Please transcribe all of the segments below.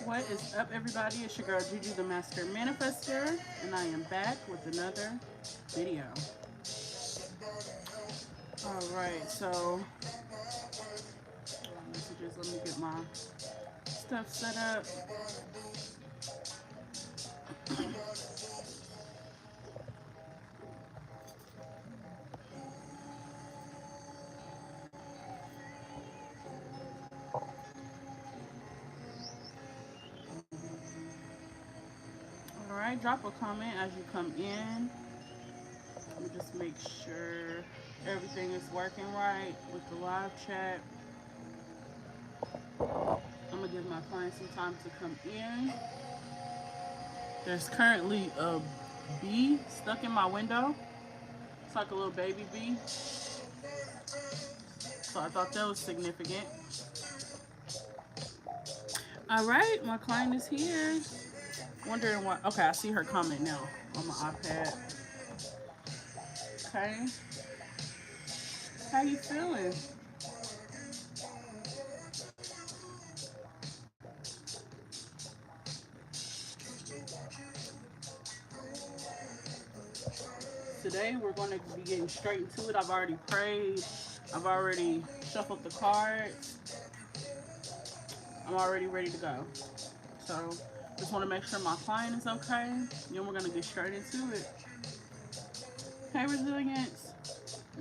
What is up, everybody? It's your girl Juju the Master Manifester, and I am back with another video. Alright, so messages, let me get my stuff set up. Alright, drop a comment as you come in. Let me just make sure everything is working right with the live chat. I'm gonna give my clients some time to come in. There's currently a bee stuck in my window. It's like a little baby bee. So I thought that was significant. Alright, my client is here. Wondering what. Okay, I see her comment now on my iPad. Okay. How you feeling? Today we're going to be getting straight into it. I've already prayed. I've already shuffled the cards. I'm already ready to go. So just want to make sure my client is okay. Then we're going to get straight into it. Hey, resilience.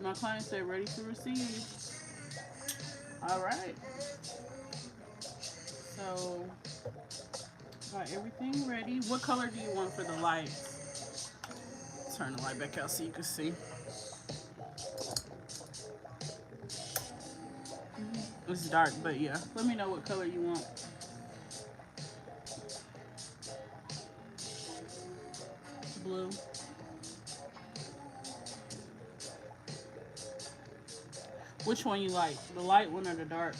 My client said ready to receive. All right. So got everything ready. What color do you want for the lights? Turn the light back out so you can see. It's dark, but yeah. Let me know what color you want. Blue. Which one you like? The light one or the dark?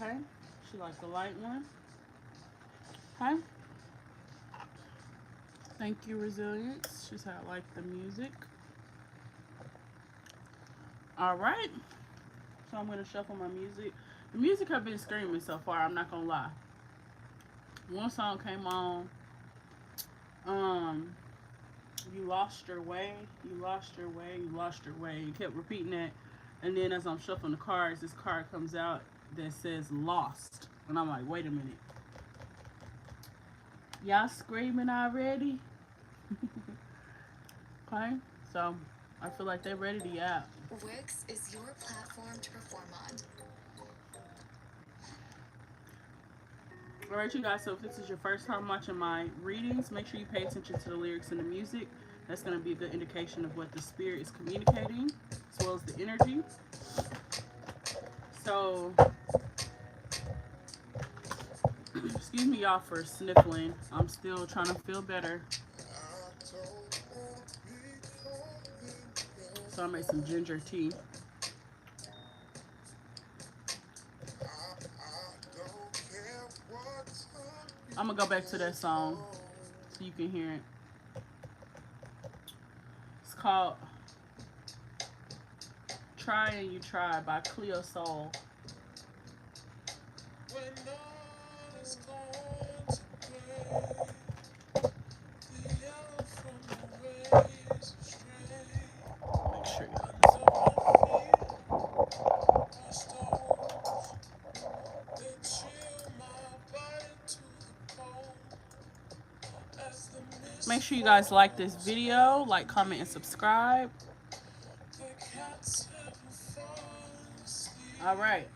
Okay. She likes the light one. Okay. Thank you, resilience. She said I like the music. All right. So I'm going to shuffle my music. The music I've been screaming so far, I'm not going to lie. One song came on. You lost your way. You lost your way. You lost your way. You kept repeating that. And then as I'm shuffling the cards, this card comes out that says lost. And I'm like, wait a minute. Y'all screaming already? Okay. So I feel like they're ready to yap. Wix is your platform to perform on. Alright, you guys, so if this is your first time watching my readings, make sure you pay attention to the lyrics and the music. That's going to be a good indication of what the spirit is communicating, as well as the energy. So, excuse me, y'all, for sniffling. I'm still trying to feel better. So I made some ginger tea. I'm going to go back to that song so you can hear it. It's called Try and You Try by Cleo Soul. Make sure you guys like this video, like, comment, and subscribe. All right.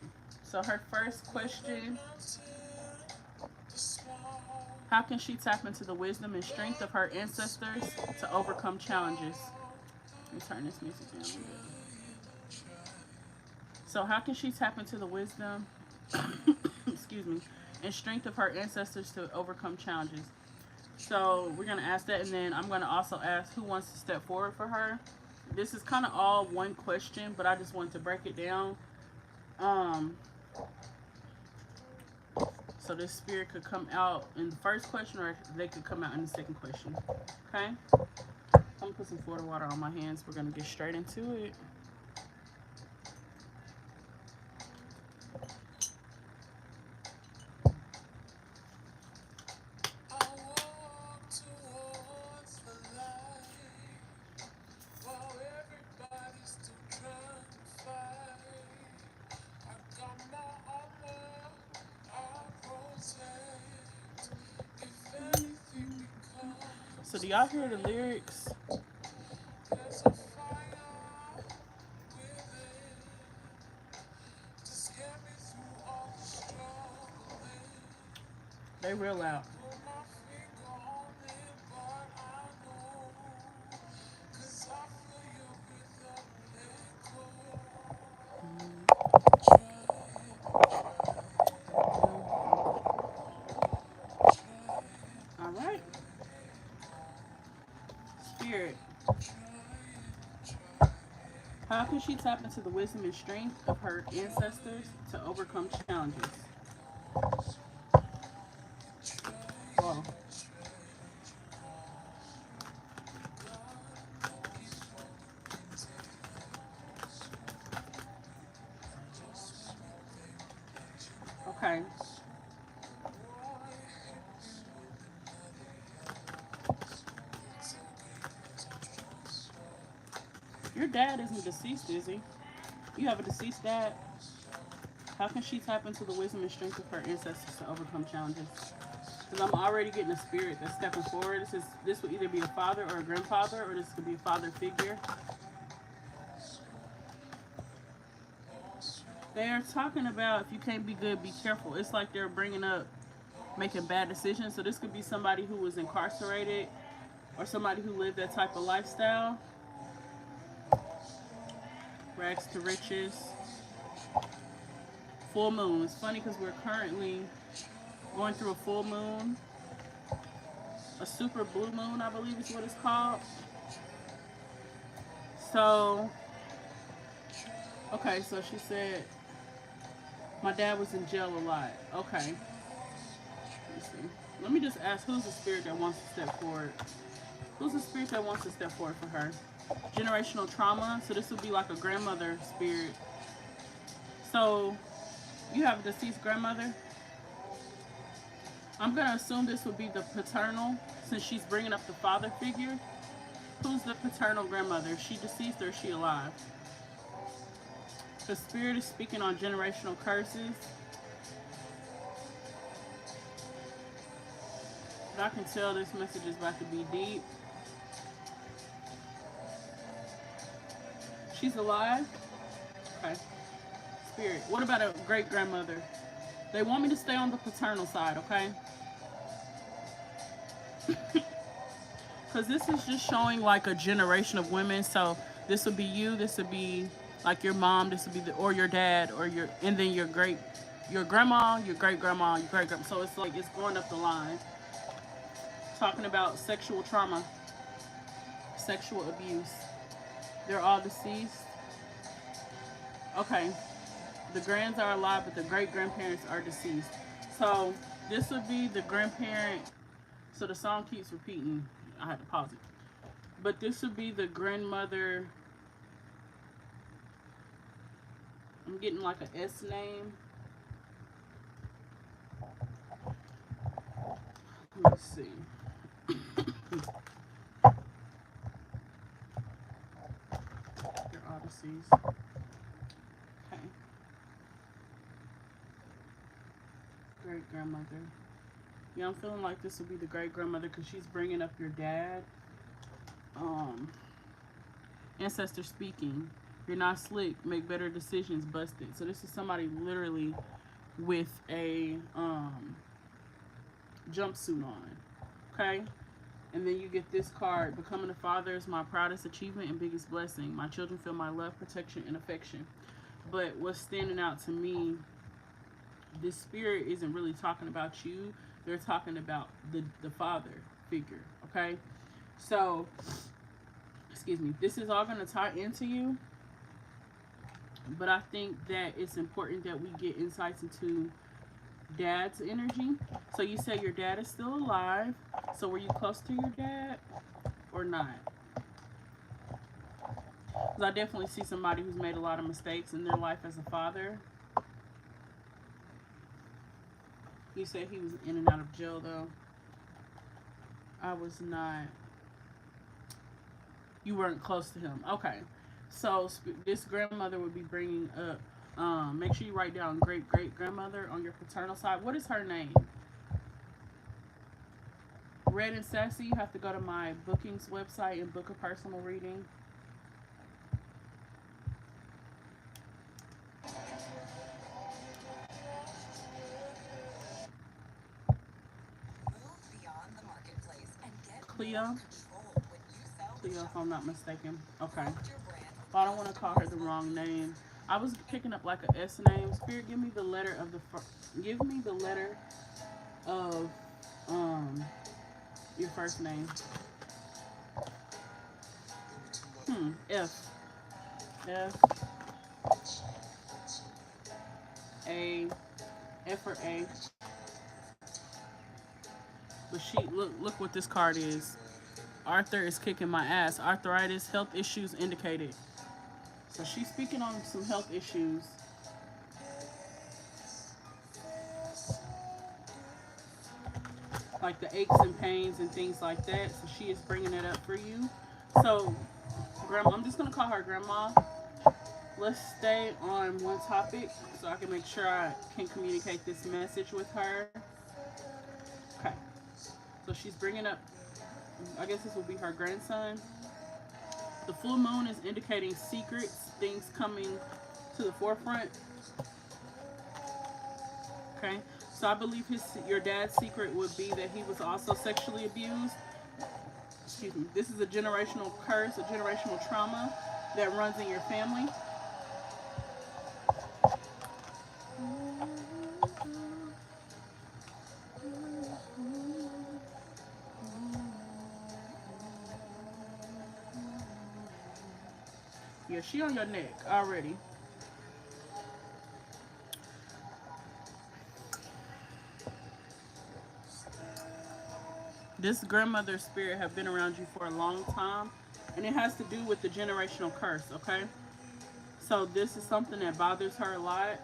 So her first question: how can she tap into the wisdom and strength of her ancestors to overcome challenges? Let me turn this music down a little bit. So how can she tap into the wisdom, excuse me, and strength of her ancestors to overcome challenges? So we're going to ask that, and then I'm going to also ask who wants to step forward for her. This is kind of all one question, but I just wanted to break it down. So this spirit could come out in the first question, or they could come out in the second question. Okay? I'm gonna put some Florida water on my hands. We're gonna get straight into it. So do y'all hear the lyrics? They real loud. All right. Spirit. How can she tap into the wisdom and strength of her ancestors to overcome challenges? Whoa. Okay. Your dad isn't deceased, is he? You have a deceased dad. How can she tap into the wisdom and strength of her ancestors to overcome challenges? Because I'm already getting a spirit that's stepping forward. This would either be a father or a grandfather, or this could be a father figure. They're talking about if you can't be good, be careful. It's like they're bringing up making bad decisions. So this could be somebody who was incarcerated or somebody who lived that type of lifestyle. Rags to riches. Full moon. It's funny because we're currently going through a full moon. A super blue moon, I believe is what it's called. So, okay, so she said, my dad was in jail a lot. Okay. Let me see. Let me just ask, who's the spirit that wants to step forward? Who's the spirit that wants to step forward for her? Generational trauma. So this would be like a grandmother spirit. So you have a deceased grandmother. I'm going to assume this would be the paternal, since she's bringing up the father figure. Who's the paternal grandmother? Is she deceased or is she alive? The spirit is speaking on generational curses. But I can tell this message is about to be deep. She's alive? Okay. Spirit. What about a great grandmother? They want me to stay on the paternal side, okay? Because this is just showing like a generation of women. So this would be you. This would be like your mom. This would be or your dad, or and then your grandma, your great grandma, your great grandma. So it's like it's going up the line. Talking about sexual trauma, sexual abuse. They're all deceased. Okay. The grands are alive, but the great grandparents are deceased. So this would be the grandparent. So the song keeps repeating. I had to pause it. But this would be the grandmother. I'm getting like an S name. Let me see. They're all deceased. Okay. Great grandmother. Yeah, I'm feeling like this would be the great grandmother because she's bringing up your dad. Ancestor speaking. You're not slick. Make better decisions. Busted. So this is somebody literally with a jumpsuit on. Okay? And then you get this card. Becoming a father is my proudest achievement and biggest blessing. My children feel my love, protection, and affection. But what's standing out to me, this spirit isn't really talking about you. They're talking about the father figure. Okay? So, excuse me. This is all going to tie into you. But I think that it's important that we get insights into dad's energy. So you say your dad is still alive. So were you close to your dad or not? Because I definitely see somebody who's made a lot of mistakes in their life as a father. You said he was in and out of jail though. I was not. You weren't close to him. Okay. So this grandmother would be bringing up. Make sure you write down great great grandmother on your paternal side. What is her name? Red and Sassy. You have to go to my bookings website and book a personal reading. Cleo. Cleo, if I'm not mistaken. Okay. Well, I don't want to call her the wrong name. I was picking up like a S name. Spirit, give me the letter of the. Give me the letter of your first name. F. F. A. F for A. But she look what this card is. Arthur is kicking my ass. Arthritis, health issues indicated. So she's speaking on some health issues. Like the aches and pains and things like that. So she is bringing it up for you. So, Grandma, I'm just going to call her Grandma. Let's stay on one topic so I can make sure I can communicate this message with her. Okay. So she's bringing up, I guess this will be her grandson. The full moon is indicating secrets, things coming to the forefront. Okay. So I believe your dad's secret would be that he was also sexually abused. Excuse me. This is a generational curse, a generational trauma that runs in your family. Yeah, she on your neck already. This grandmother spirit have been around you for a long time, and it has to do with the generational curse, okay? So this is something that bothers her a lot.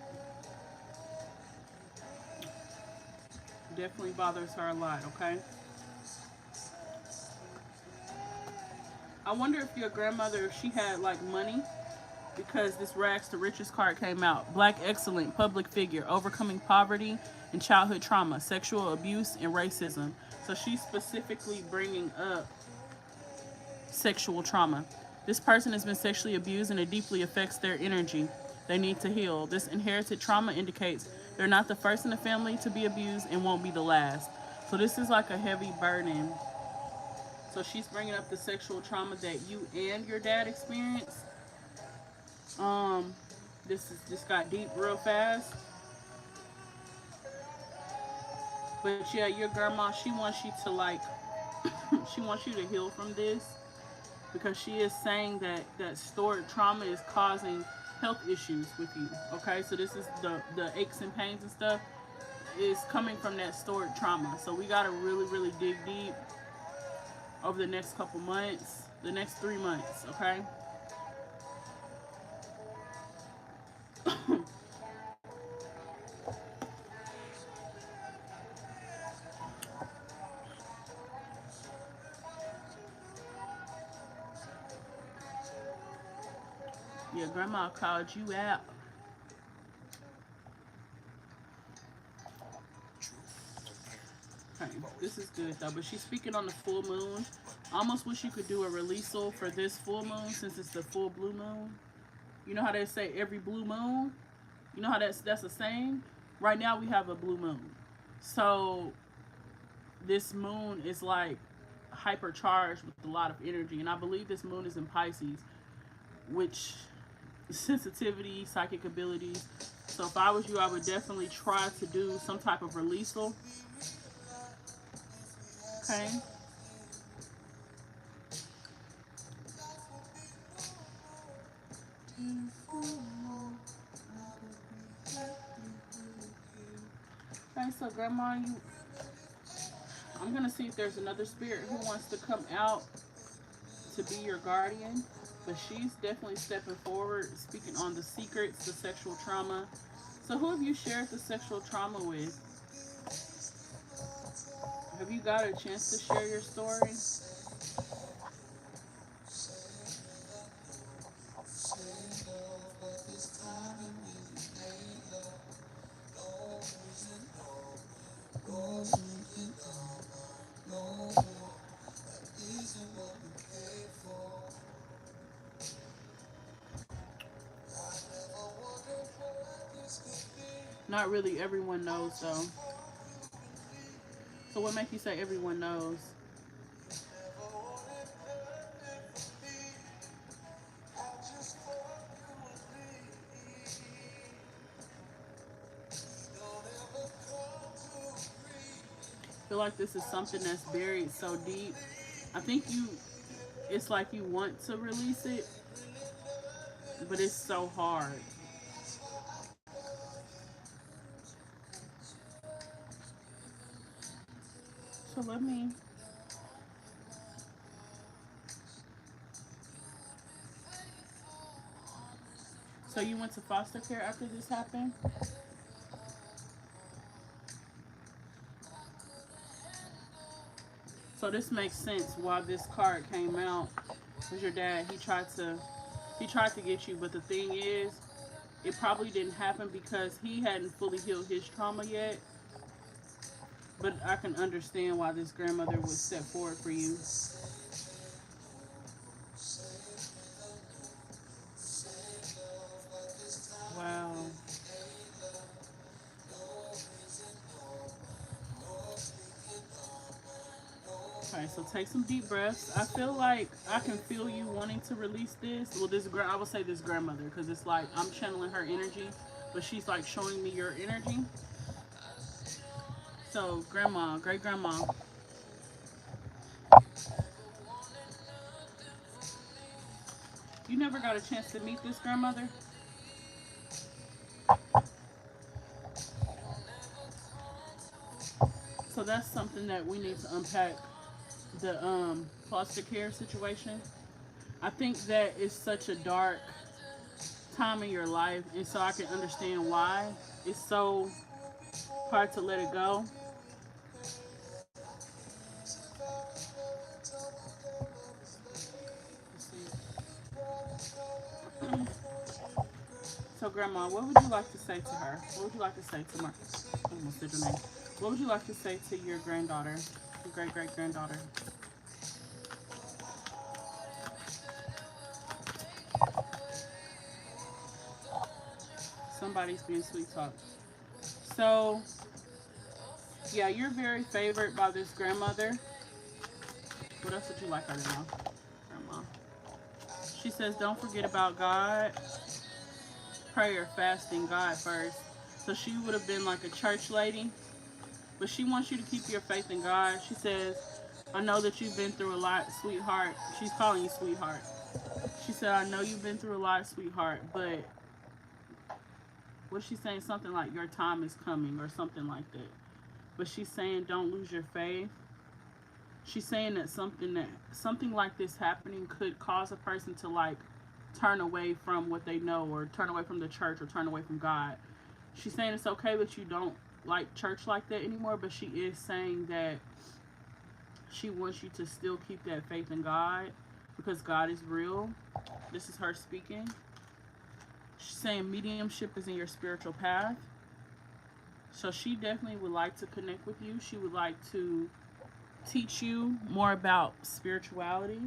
Definitely bothers her a lot, okay? I wonder if your grandmother, if she had like money, because this rags to riches card came out. Black excellent, public figure, overcoming poverty and childhood trauma, sexual abuse, and racism. So she's specifically bringing up sexual trauma. This person has been sexually abused and it deeply affects their energy. They need to heal. This inherited trauma indicates they're not the first in the family to be abused and won't be the last. So this is like a heavy burden. So she's bringing up the sexual trauma that you and your dad experienced. This got deep real fast. But yeah, your grandma, she wants you to like, she wants you to heal from this, because she is saying that stored trauma is causing health issues with you. Okay, so this is the aches and pains and stuff is coming from that stored trauma. So we gotta really really dig deep over the next couple months, the next 3 months. Okay. Yeah, grandma called you out. Okay, this is good though, but she's speaking on the full moon. I almost wish you could do a releasal for this full moon since it's the full blue moon. You know how they say every blue moon? You know how that's a saying? Right now we have a blue moon. So this moon is like hypercharged with a lot of energy. And I believe this moon is in Pisces, which sensitivity, psychic abilities. So if I was you, I would definitely try to do some type of releasal. Okay. Okay, so Grandma, I'm gonna see if there's another spirit who wants to come out to be your guardian, but she's definitely stepping forward, speaking on the secrets, the sexual trauma. So who have you shared the sexual trauma with? Have you got a chance to share your story? Not really everyone knows though. So what makes you say everyone knows? I feel like this is something that's buried so deep. I think it's like you want to release it, but it's so hard. So let me. So you went to foster care after this happened? So this makes sense why this card came out. Was your dad? He tried to get you, but the thing is, it probably didn't happen because he hadn't fully healed his trauma yet. But I can understand why this grandmother would step forward for you. Wow. Okay, so take some deep breaths. I feel like I can feel you wanting to release this. Well, I would say this grandmother because it's like I'm channeling her energy, but she's like showing me your energy. So, grandma, great grandma, you never got a chance to meet this grandmother. So that's something that we need to unpack. The foster care situation. I think that is such a dark time in your life, and so I can understand why it's so hard to let it go. So, Grandma, what would you like to say to her? What would you like to say to my? I almost said your name. What would you like to say to your granddaughter, your great great granddaughter? Somebody's being sweet talked. So, yeah, you're very favored by this grandmother. What else would you like her to know, Grandma? She says, don't forget about God, prayer, fasting, God first. So she would have been like a church lady, but she wants you to keep your faith in God. She says, I know that you've been through a lot, sweetheart. She's calling you sweetheart. She said, I know you've been through a lot, sweetheart, but what's she saying? Something like your time is coming or something like that. But she's saying don't lose your faith. She's saying that something like this happening could cause a person to like turn away from what they know or turn away from the church or turn away from God. She's saying it's okay that you don't like church like that anymore, but she is saying that she wants you to still keep that faith in God because God is real. This is her speaking. She's saying mediumship is in your spiritual path. So she definitely would like to connect with you. She would like to teach you more about spirituality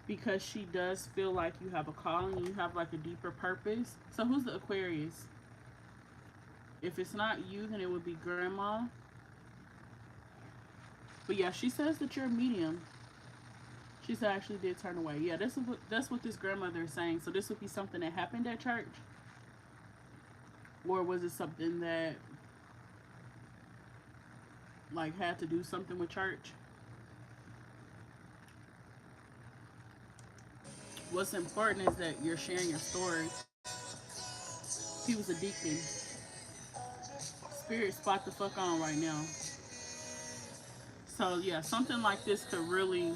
because she does feel like you have a calling, you have like a deeper purpose. So who's the Aquarius? If it's not you, then it would be Grandma. But yeah, she says that you're a medium. She said I actually did turn away. Yeah, that's what this grandmother is saying. So this would be something that happened at church, or was it something that like had to do something with church? What's important is that you're sharing your story. He was a deacon, Spirit, spot the fuck on right now. So yeah, something like this could really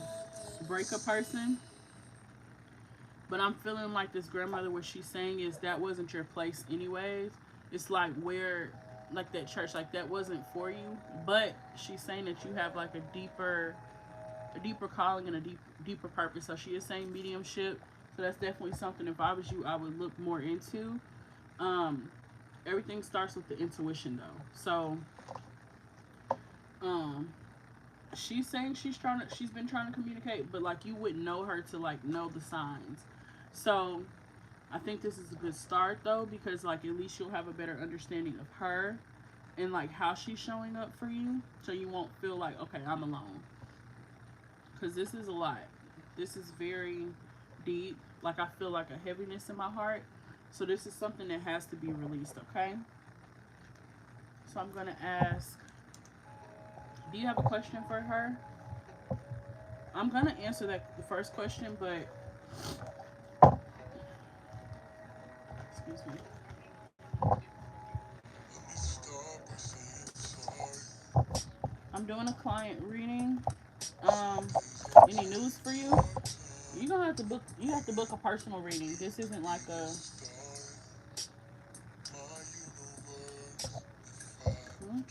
break a person. But I'm feeling like this grandmother, what she's saying is that wasn't your place anyways. It's like where, like that church, like that wasn't for you. But she's saying that you have like a deeper calling and a deeper purpose. So she is saying mediumship. So that's definitely something. If I was you, I would look more into. Um, Everything starts with the intuition though. So, um, she's saying she's been trying to communicate, but like you wouldn't know her to like know the signs. So I think this is a good start though, because like at least you'll have a better understanding of her and like how she's showing up for you, so you won't feel like, okay, I'm alone, because this is a lot. This is very deep. Like I feel like a heaviness in my heart. So this is something that has to be released, okay? So I'm gonna ask, do you have a question for her? I'm gonna answer that the first question, but excuse me. I'm doing a client reading. Um, any news for you? You're gonna have to book. You have to book a personal reading. This isn't like a. Hmm?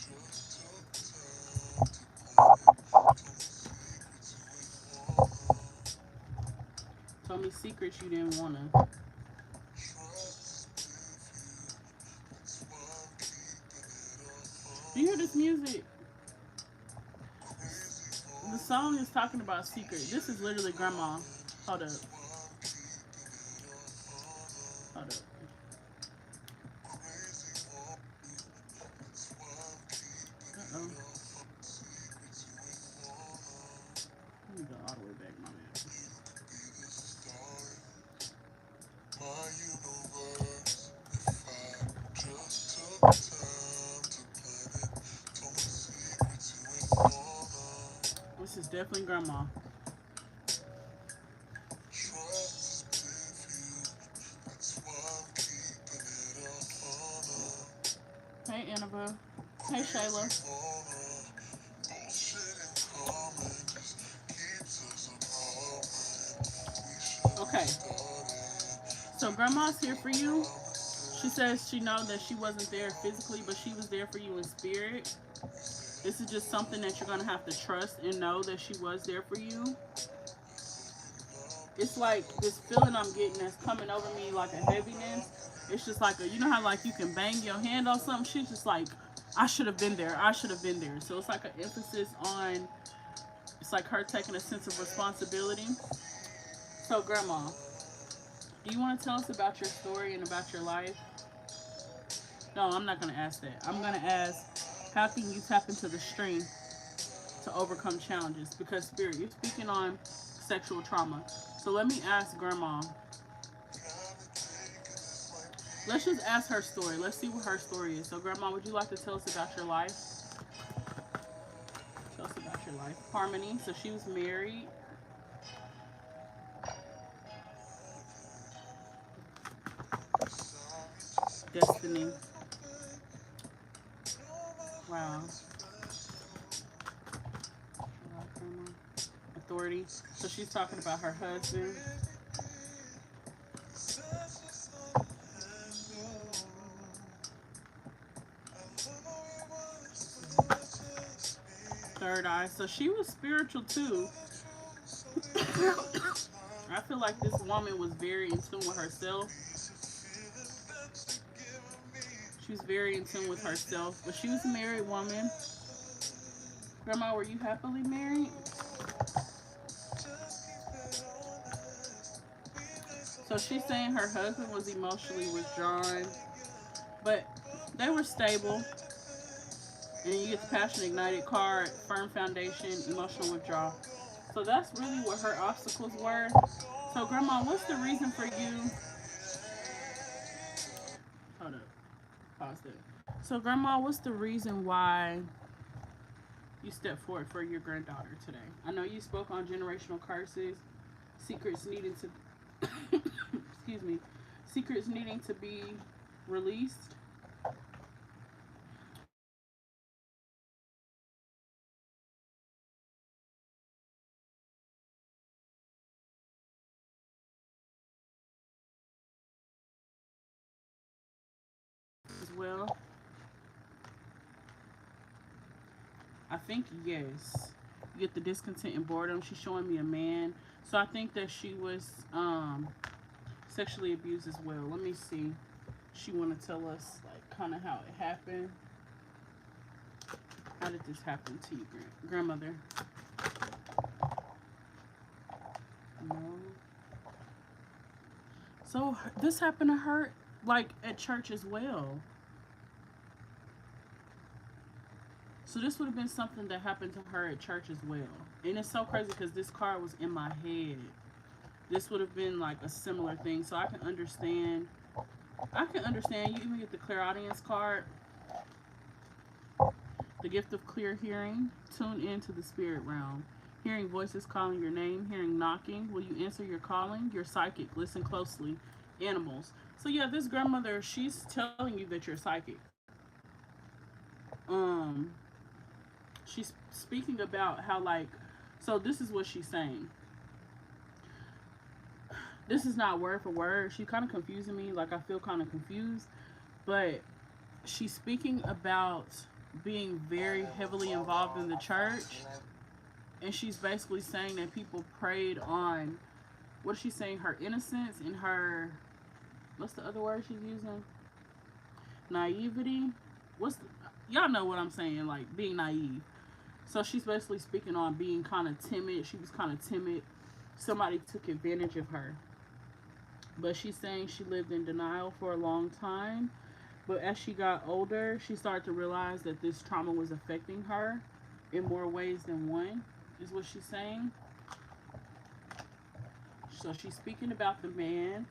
Told me secrets you didn't wanna. Do you hear this music? The song is talking about secret. This is literally grandma. Hold up. Hold up. Uh-oh. Let me go all the way back, my man. This is definitely grandma. Hey, Annabelle. Hey, Shayla. Okay. So grandma's here for you. She says she know that she wasn't there physically, but she was there for you in spirit. This is just something that you're gonna have to trust and know that she was there for you. It's like this feeling I'm getting that's coming over me like a heaviness. It's just like you know how like you can bang your hand on something. She's just like, I should have been there. I should have been there. So it's like an emphasis on. It's like her taking a sense of responsibility. So grandma, do you want to tell us about your story and about your life? No, I'm not gonna ask that. I'm gonna ask, how can you tap into the strength to overcome challenges? Because spirit, you're speaking on sexual trauma. So let me ask grandma. Let's just ask her story. Let's see what her story is. So grandma, would you like to tell us about your life? Tell us about your life. Harmony. So she was married. Destiny. Wow. Authority. So she's talking about her husband. Third eye. So she was spiritual too. I feel like this woman was very in tune with herself. She was very in tune with herself. But she was a married woman. Grandma, were you happily married? So she's saying her husband was emotionally withdrawn, but they were stable. And you get the passion ignited card, firm foundation, emotional withdrawal. So that's really what her obstacles were. So grandma, what's the reason for you? Hold up, pause that. So grandma, what's the reason why you stepped forward for your granddaughter today? I know you spoke on generational curses, secrets needing to, excuse me, secrets needing to be released. well? I think yes. You get the discontent and boredom. She's showing me a man. So I think that she was sexually abused as well. Let me see. She want to tell us like kind of how it happened. How did this happen to you, grandmother? No. So this happened to her like at church as well. So this would have been something that happened to her at church as well. And it's so crazy because this card was in my head. This would have been like a similar thing. So I can understand. I can understand. You even get the clairaudience card. The gift of clear hearing. Tune into the spirit realm. Hearing voices calling your name. Hearing knocking. Will you answer your calling? You're psychic. Listen closely. Animals. So yeah, this grandmother, she's telling you that you're psychic. Um, she's speaking about how like, so this is what she's saying. This is not word for word. She's kind of confusing me. Like I feel kind of confused, but she's speaking about being very heavily involved in the church, and she's basically saying that people preyed on, what is she saying, her innocence and her, what's the other word she's using, naivety. What's the, y'all know what I'm saying, like being naive. So she's basically speaking on being kind of timid. She was kind of timid. Somebody took advantage of her. But she's saying she lived in denial for a long time. But as she got older, she started to realize that this trauma was affecting her in more ways than one, is what she's saying. So she's speaking about the man.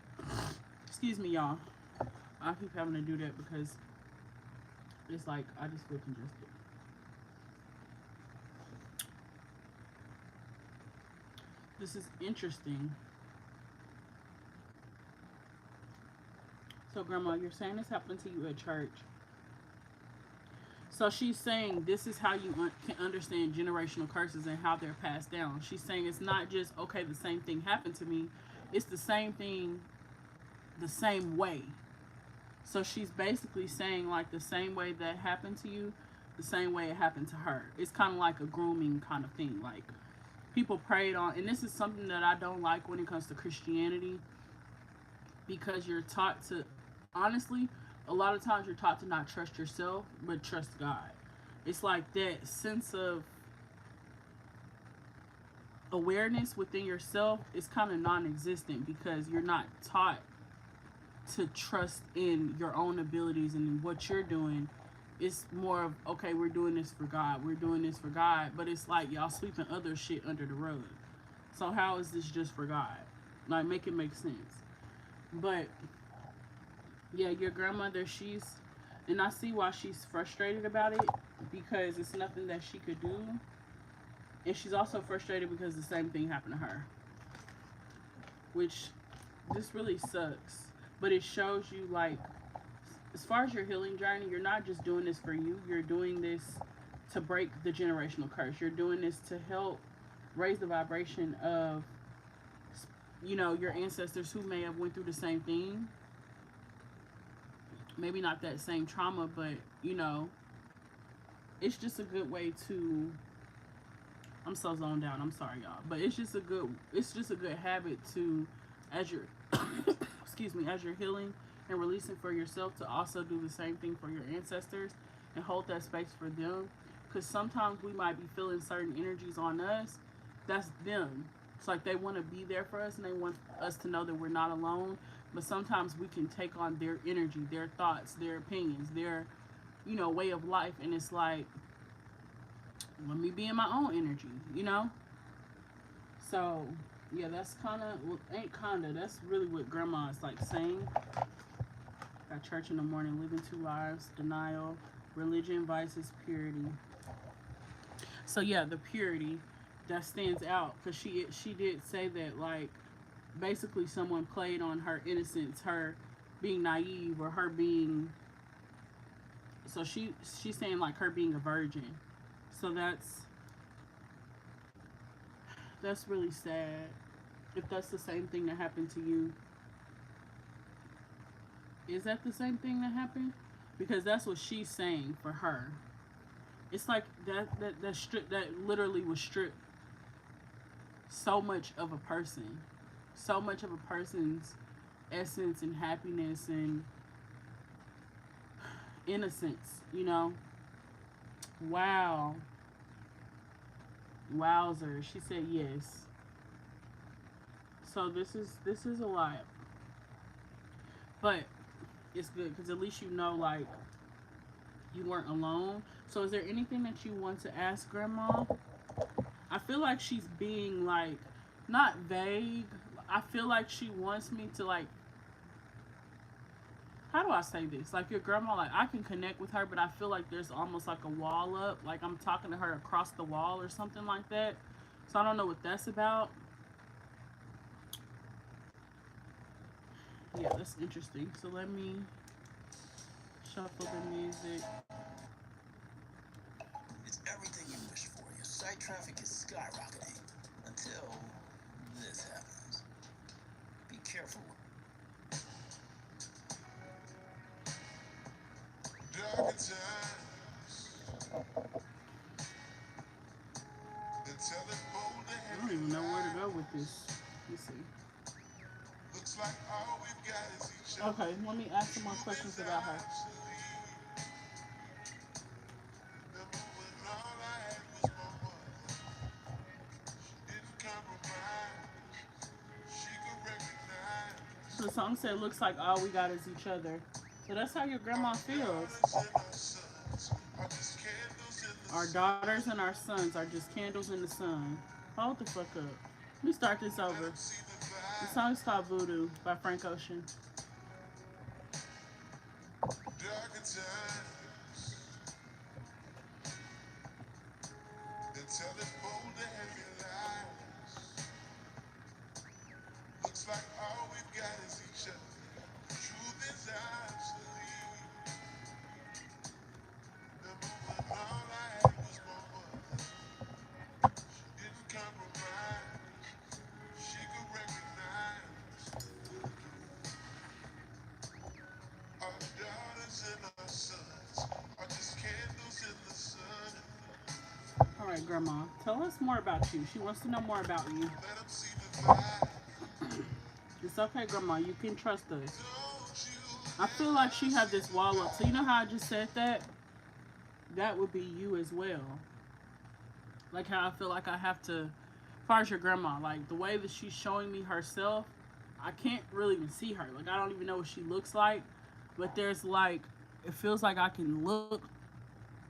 Excuse me, y'all. I keep having to do that because it's like I just feel congested. This is interesting. So, Grandma, you're saying this happened to you at church. So she's saying this is how you can understand generational curses and how they're passed down. She's saying it's not just, okay, the same thing happened to me. It's the same thing the same way. So she's basically saying like the same way that happened to you, the same way it happened to her. It's kind of like a grooming kind of thing. Like people preyed on, and this is something that I don't like when it comes to Christianity, because you're taught to, honestly, a lot of times you're taught to not trust yourself, but trust God. It's like that sense of awareness within yourself is kind of non-existent because you're not taught to trust in your own abilities and what you're doing. It's more of, okay, we're doing this for God. We're doing this for God. But it's like y'all sweeping other shit under the rug. So how is this just for God? Like, make it make sense. But yeah, your grandmother, she's, and I see why she's frustrated about it, because it's nothing that she could do. And she's also frustrated because the same thing happened to her, which this really sucks. But it shows you, like, as far as your healing journey, you're not just doing this for you. You're doing this to break the generational curse. You're doing this to help raise the vibration of, you know, your ancestors who may have went through the same thing. Maybe not that same trauma, but, you know, it's just a good way to, I'm so zoned out, I'm sorry y'all, but it's just a good habit to, as you're excuse me, as you're healing and releasing for yourself, to also do the same thing for your ancestors and hold that space for them. Because sometimes we might be feeling certain energies on us. That's them. It's like they want to be there for us and they want us to know that we're not alone. But sometimes we can take on their energy, their thoughts, their opinions, their, you know, way of life. And it's like, let me be in my own energy, you know? So, yeah, that's kind of, well, ain't kind of, that's really what Grandma is like saying. Got church in the morning, living two lives, denial, religion, vices, purity. So yeah, the purity that stands out, because she did say that, like, basically someone played on her innocence, her being naive, or her being, so she's saying like her being a virgin. So that's really sad. If that's the same thing that happened to you, is that the same thing that happened? because that's what she's saying for her. It's like that literally was stripped so much of a person, so much of a person's essence and happiness and innocence, you know. Wow. Wowzer. She said yes. So this is a lot. But it's good because at least you know like you weren't alone. So is there anything that you want to ask grandma? I feel like she's being like not vague. I feel like she wants me to like, how do I say this? Like your grandma, like I can connect with her, but I feel like there's almost like a wall up. Like I'm talking to her across the wall or something like that. So I don't know what that's about. Yeah, that's interesting. So let me shuffle the music. It's everything you wish for. Your site traffic is skyrocketing until this happens. Be careful. Dark times. I don't even know where to go with this. Let's see. Looks like all we've got is each other. Okay, let me ask some more questions about her. So the song said, looks like all we got is each other. So that's how your grandma feels. Our daughters and our sons are just candles in the sun. Hold the fuck up. Let me start this over. The song is called Voodoo by Frank Ocean. Looks like all we've got is each other. Truth is obsolete. All I had was my mother. She didn't compromise. She could recognize our daughters and our sons are just candles in the sun. All right, Grandma, tell us more about you. She wants to know more about you. Let them see the vibe. It's okay, Grandma. You can trust us. Don't you I feel like she had this wall up. So you know how I just said that? That would be you as well. Like how I feel like I have to, as far as your grandma, like the way that she's showing me herself, I can't really even see her. Like I don't even know what she looks like. But there's like, it feels like I can look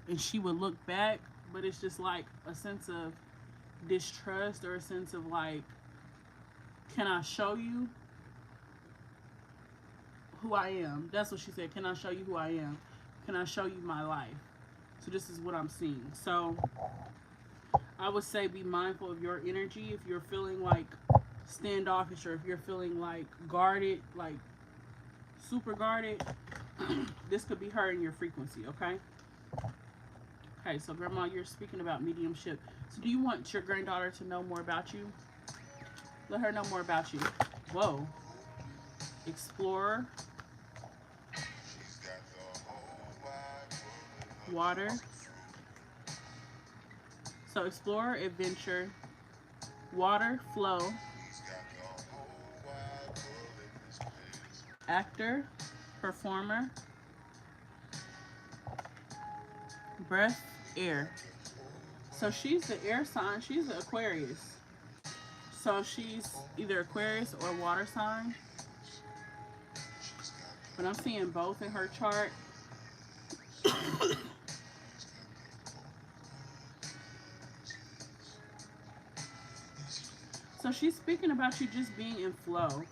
and she would look back. But it's just like a sense of distrust or a sense of like, can I show you who I am? That's what she said. Can I show you who I am? Can I show you my life? So this is what I'm seeing. So I would say be mindful of your energy. If you're feeling like standoffish or if you're feeling like guarded, like super guarded, this could be her in your frequency, okay? Okay, so Grandma, you're speaking about mediumship. So do you want your granddaughter to know more about you? Let her know more about you. Whoa. Explorer. Water. So explorer, adventure, water, flow, actor, performer, breath, air. So she's the air sign. She's the Aquarius. So she's either Aquarius or water sign. But I'm seeing both in her chart. So she's speaking about you just being in flow.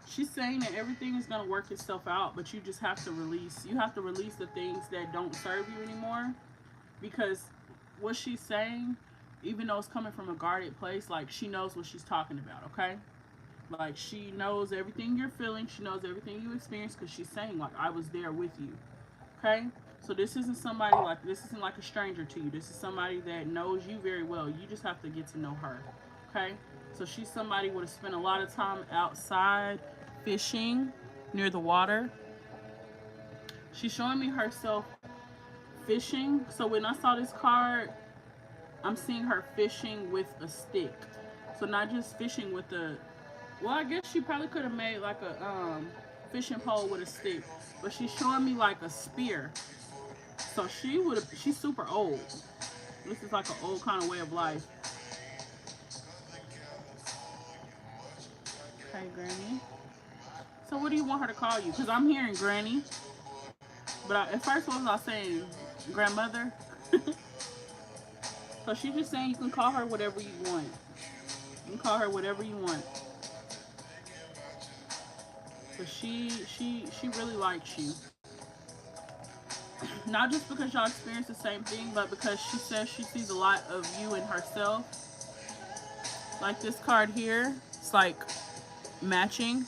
She's saying that everything is going to work itself out, but you just have to release. You have to release the things that don't serve you anymore. Because what she's saying, even though it's coming from a guarded place, like she knows what she's talking about, okay? Like she knows everything you're feeling. She knows everything you experience because she's saying, like, I was there with you, okay? So this isn't somebody like, this isn't like a stranger to you. This is somebody that knows you very well. You just have to get to know her, okay? So she's somebody who would have spent a lot of time outside fishing near the water. She's showing me herself fishing. So when I saw this card, I'm seeing her fishing with a stick. So not just fishing with a, well, I guess she probably could have made like a fishing pole with a stick, but she's showing me like a spear. So she's super old. This is like an old kind of way of life. Okay, Granny. So what do you want her to call you? Because I'm hearing Granny, but at first what was I saying? Grandmother? So she's just saying you can call her whatever you want. You can call her whatever you want. But she really likes you. Not just because y'all experience the same thing, but because she says she sees a lot of you in herself. Like this card here, it's like matching.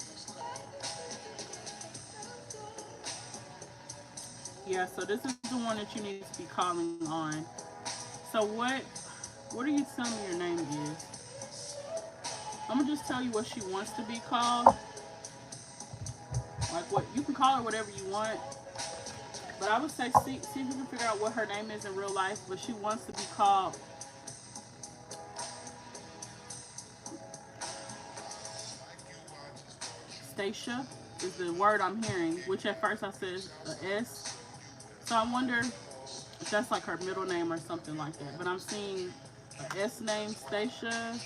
Yeah, so this is the one that you need to be calling on. So what are you telling me your name is? I'm gonna just tell you what she wants to be called. Like what you can call her whatever you want. But I would say see if you can figure out what her name is in real life. But she wants to be called Stacia is the word I'm hearing, which at first I said a S. So I wonder if that's like her middle name or something like that. But I'm seeing a S name, Stacia,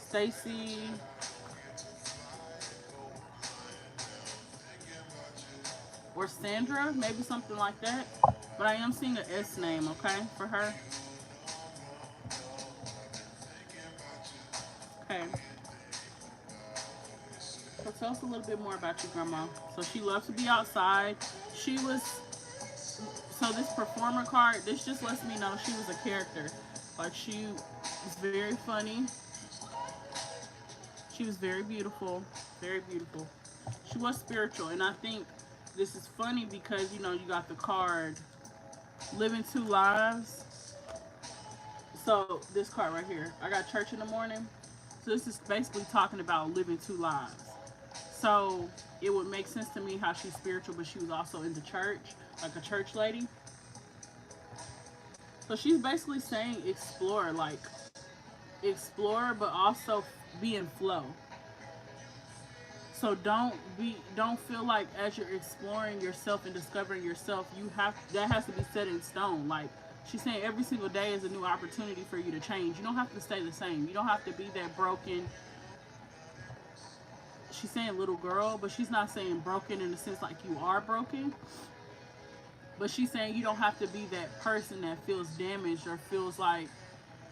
Stacy, or Sandra, maybe something like that. But I am seeing an S name, okay, for her. Okay. So tell us a little bit more about your grandma. So she loves to be outside. She was, so this performer card, this just lets me know she was a character. Like she was very funny. She was very beautiful. Very beautiful. She was spiritual. And I think this is funny because, you know, you got the card Living Two Lives. So this card right here, I got church in the morning. So this is basically talking about living two lives. So it would make sense to me how she's spiritual, but she was also in the church, like a church lady. So she's basically saying explore, but also be in flow. So don't feel like as you're exploring yourself and discovering yourself, that has to be set in stone. Like she's saying every single day is a new opportunity for you to change. You don't have to stay the same. You don't have to be that broken. She's saying little girl, but she's not saying broken in the sense like you are broken. But she's saying you don't have to be that person that feels damaged or feels like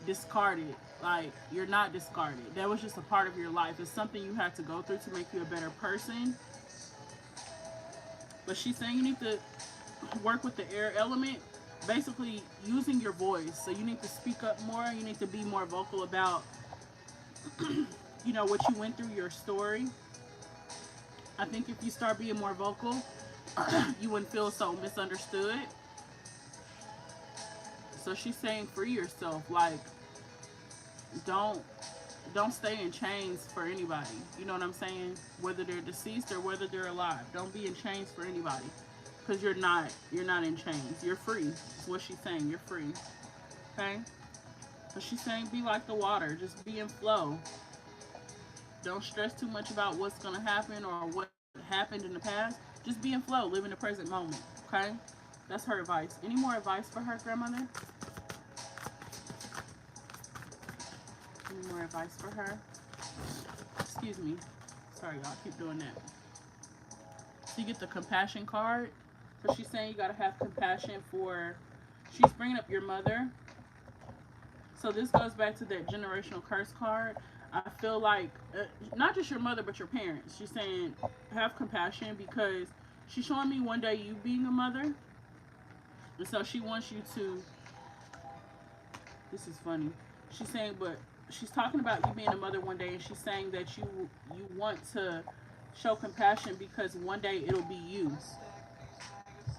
discarded. Like you're not discarded. That was just a part of your life. It's something you had to go through to make you a better person. But she's saying you need to work with the air element, basically using your voice. So you need to speak up more. You need to be more vocal about you know what you went through, your story. I think if you start being more vocal, you wouldn't feel so misunderstood. So she's saying free yourself. Like don't stay in chains for anybody. You know what I'm saying? Whether they're deceased or whether they're alive. Don't be in chains for anybody. Because you're not in chains. You're free. That's what she's saying. You're free. Okay? But she's saying be like the water. Just be in flow. Don't stress too much about what's going to happen or what happened in the past. Just be in flow. Live in the present moment. Okay? That's her advice. Any more advice for her, grandmother? Any more advice for her? Excuse me. Sorry, y'all. Keep doing that. So you get the compassion card. So she's saying you got to have compassion for... She's bringing up your mother. So this goes back to that generational curse card. I feel like, not just your mother, but your parents. She's saying have compassion because she's showing me one day you being a mother. And so she wants you to... This is funny. She's saying, but she's talking about you being a mother one day, and she's saying that you want to show compassion because one day it'll be you.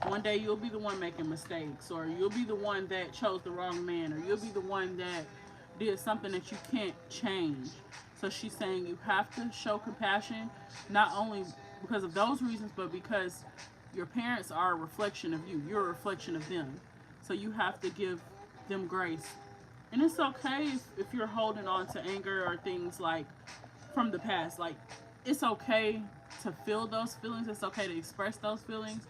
One day you'll be the one making mistakes, or you'll be the one that chose the wrong man, or you'll be the one that did something that you can't change. So she's saying you have to show compassion, not only because of those reasons, but because Your parents are a reflection of you. You're a reflection of them. So you have to give them grace. And it's okay if you're holding on to anger or things like from the past. Like, it's okay to feel those feelings. It's okay to express those feelings.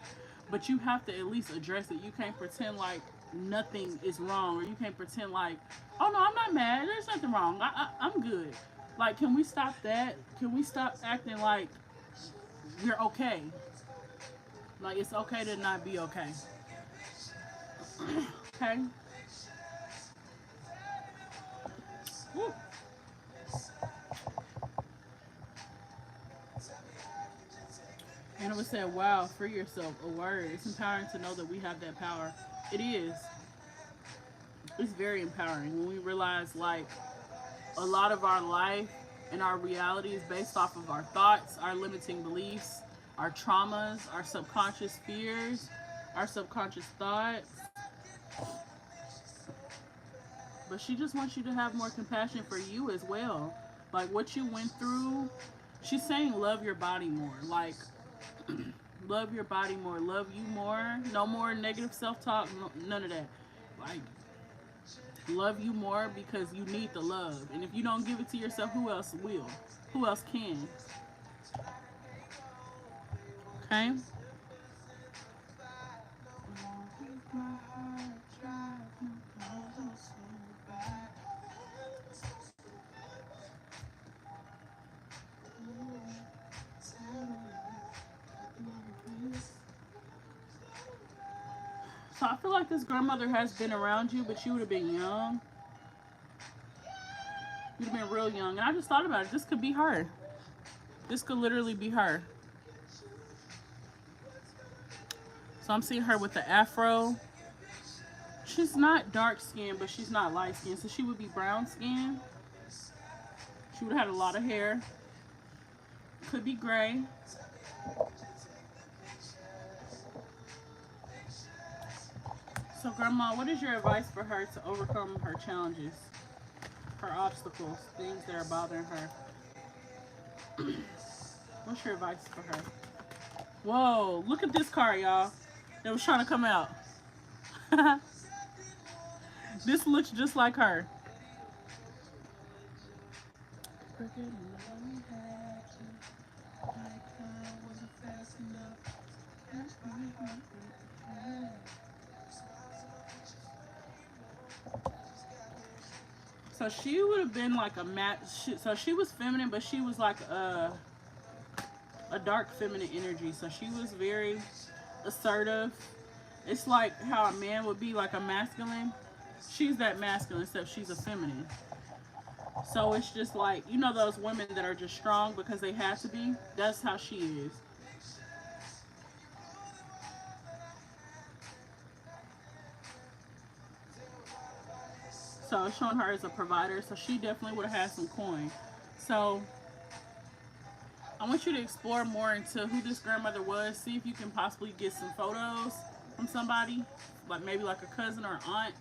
But you have to at least address it. You can't pretend like nothing is wrong, or you can't pretend like, oh no, I'm not mad. There's nothing wrong. I'm good. Like, can we stop that? Can we stop acting like we're okay? Like, it's okay to not be okay. Okay? Woo. And I would say, wow, free yourself. A word. It's empowering to know that we have that power. It is. It's very empowering when we realize, like, a lot of our life and our reality is based off of our thoughts, our limiting beliefs, our traumas, our subconscious fears, our subconscious thoughts. But she just wants you to have more compassion for you as well. Like, what you went through, she's saying love your body more. Like, love your body more. Love you more. No more negative self-talk. No, none of that. Like, love you more because you need the love. And if you don't give it to yourself, who else will? Who else can? Okay? So I feel like this grandmother has been around you, but you would have been young. You'd have been real young. And I just thought about it. This could be her. This could literally be her. So I'm seeing her with the afro. She's not dark skinned, but she's not light skinned. So she would be brown skinned. She would have had a lot of hair. Could be gray. So Grandma, what is your advice for her to overcome her challenges, her obstacles, things that are bothering her? What's your advice for her? Whoa, look at this car, y'all. That was trying to come out. This looks just like her. So she would have been like a matte. So she was feminine, but she was like a dark feminine energy. So she was very assertive. It's like how a man would be like a masculine. She's that masculine, except she's a feminine. So it's just like, you know, those women that are just strong because they have to be. That's how she is. So it's showing her as a provider. So she definitely would have had some coin. So I want you to explore more into who this grandmother was. See if you can possibly get some photos from somebody, like maybe like a cousin or aunt.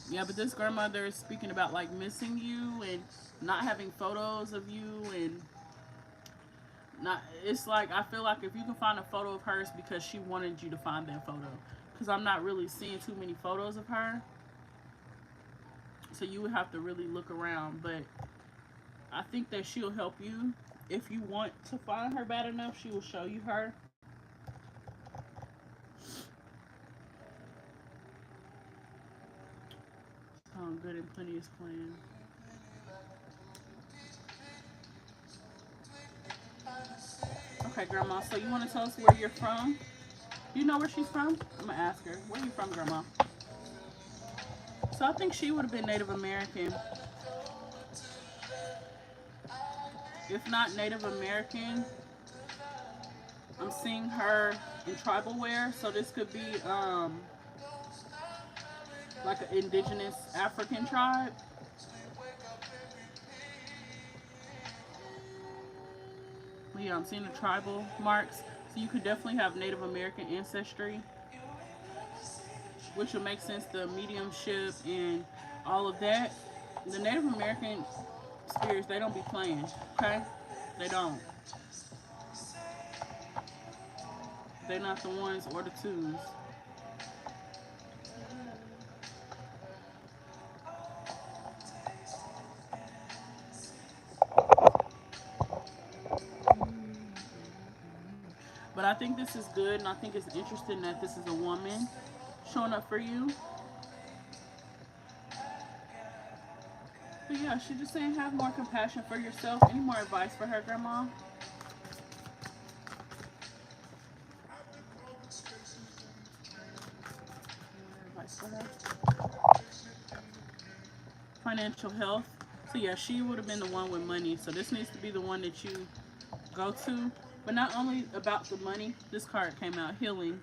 Yeah, but this grandmother is speaking about like missing you and not having photos of you, and not. It's like, I feel like if you can find a photo of hers because she wanted you to find that photo. Because I'm not really seeing too many photos of her. So you would have to really look around. But I think that she'll help you. If you want to find her bad enough, she will show you her. Oh, good and plenty is planned. Okay, Grandma, so you want to tell us where you're from? You know where she's from? I'm going to ask her. Where are you from, Grandma? So I think she would have been Native American. If not Native American, I'm seeing her in tribal wear. So this could be like an indigenous African tribe. Yeah, I'm seeing the tribal marks. So you could definitely have Native American ancestry, which will make sense, the mediumship and all of that. The Native American spirits, they don't be playing, okay? They don't. They're not the ones or the twos. But I think this is good, and I think it's interesting that this is a woman showing up for you. But yeah, she just saying have more compassion for yourself. Any more advice for her, Grandma? Advice for her. Financial health. So yeah, she would have been the one with money. So this needs to be the one that you go to. But not only about the money, this card came out healing.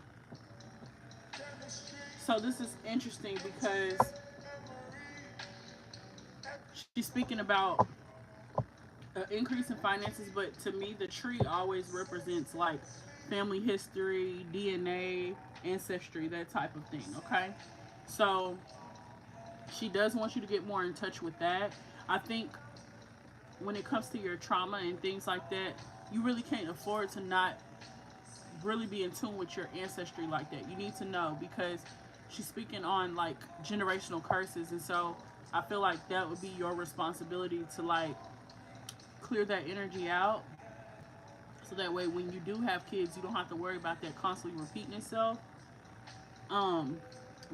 So this is interesting because she's speaking about an increase in finances, but to me, the tree always represents like family history, DNA, ancestry, that type of thing. Okay, so she does want you to get more in touch with that. I think when it comes to your trauma and things like that, you really can't afford to not really be in tune with your ancestry like that. You need to know because she's speaking on like generational curses, and so I feel like that would be your responsibility to like clear that energy out so that way when you do have kids you don't have to worry about that constantly repeating itself. um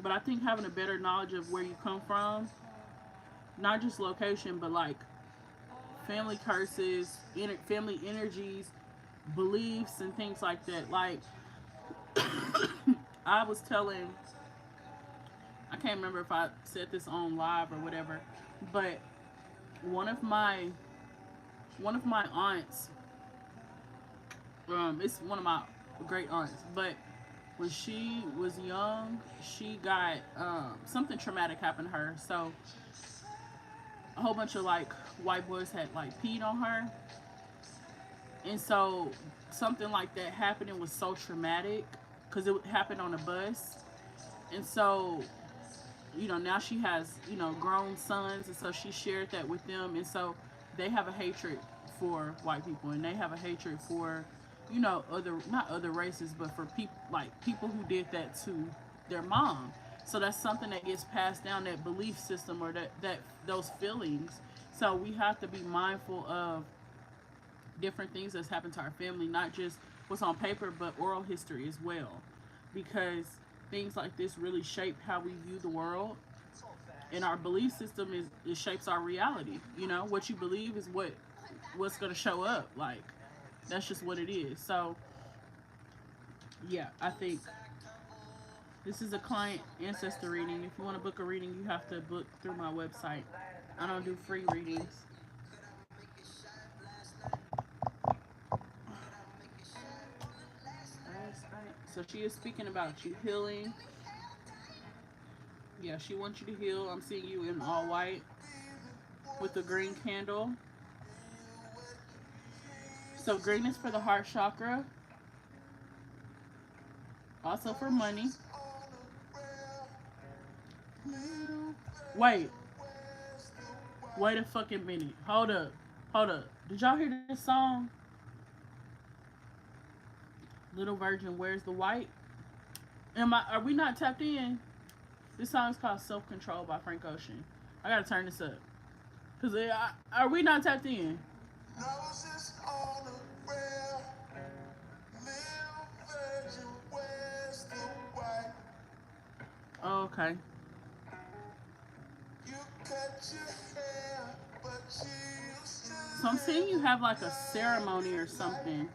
but I think having a better knowledge of where you come from, not just location but like family curses, family energies, beliefs and things like that. Like I was telling, I can't remember if I said this on live or whatever, but one of my one of my aunts, it's one of my great aunts, but when she was young, she got something traumatic happened to her. So a whole bunch of like white boys had like peed on her, and so something like that happened and was so traumatic because it happened on a bus, and so now she has grown sons, and so she shared that with them, and so they have a hatred for white people, and they have a hatred for other, not other races, but for people like people who did that to their mom. So that's something that gets passed down, that belief system or that those feelings. So we have to be mindful of different things that's happened to our family, not just what's on paper, but oral history as well, because things like this really shape how we view the world, and our belief system it shapes our reality. What you believe is what's going to show up. Like that's just what it is. So yeah, I think this is a client ancestor reading. If you want to book a reading, you have to book through my website. I don't do free readings. So she is speaking about you healing. Yeah, she wants you to heal. I'm seeing you in all white with the green candle. So green is for the heart chakra, also for money. Wait, wait a fucking minute. Hold up, hold up. Did y'all hear this song? Little Virgin, Where's the White? Are we not tapped in? This song is called Self Control by Frank Ocean. I gotta turn this up. Cause are we not tapped in? Oh, okay. So I'm seeing you have like a ceremony or something.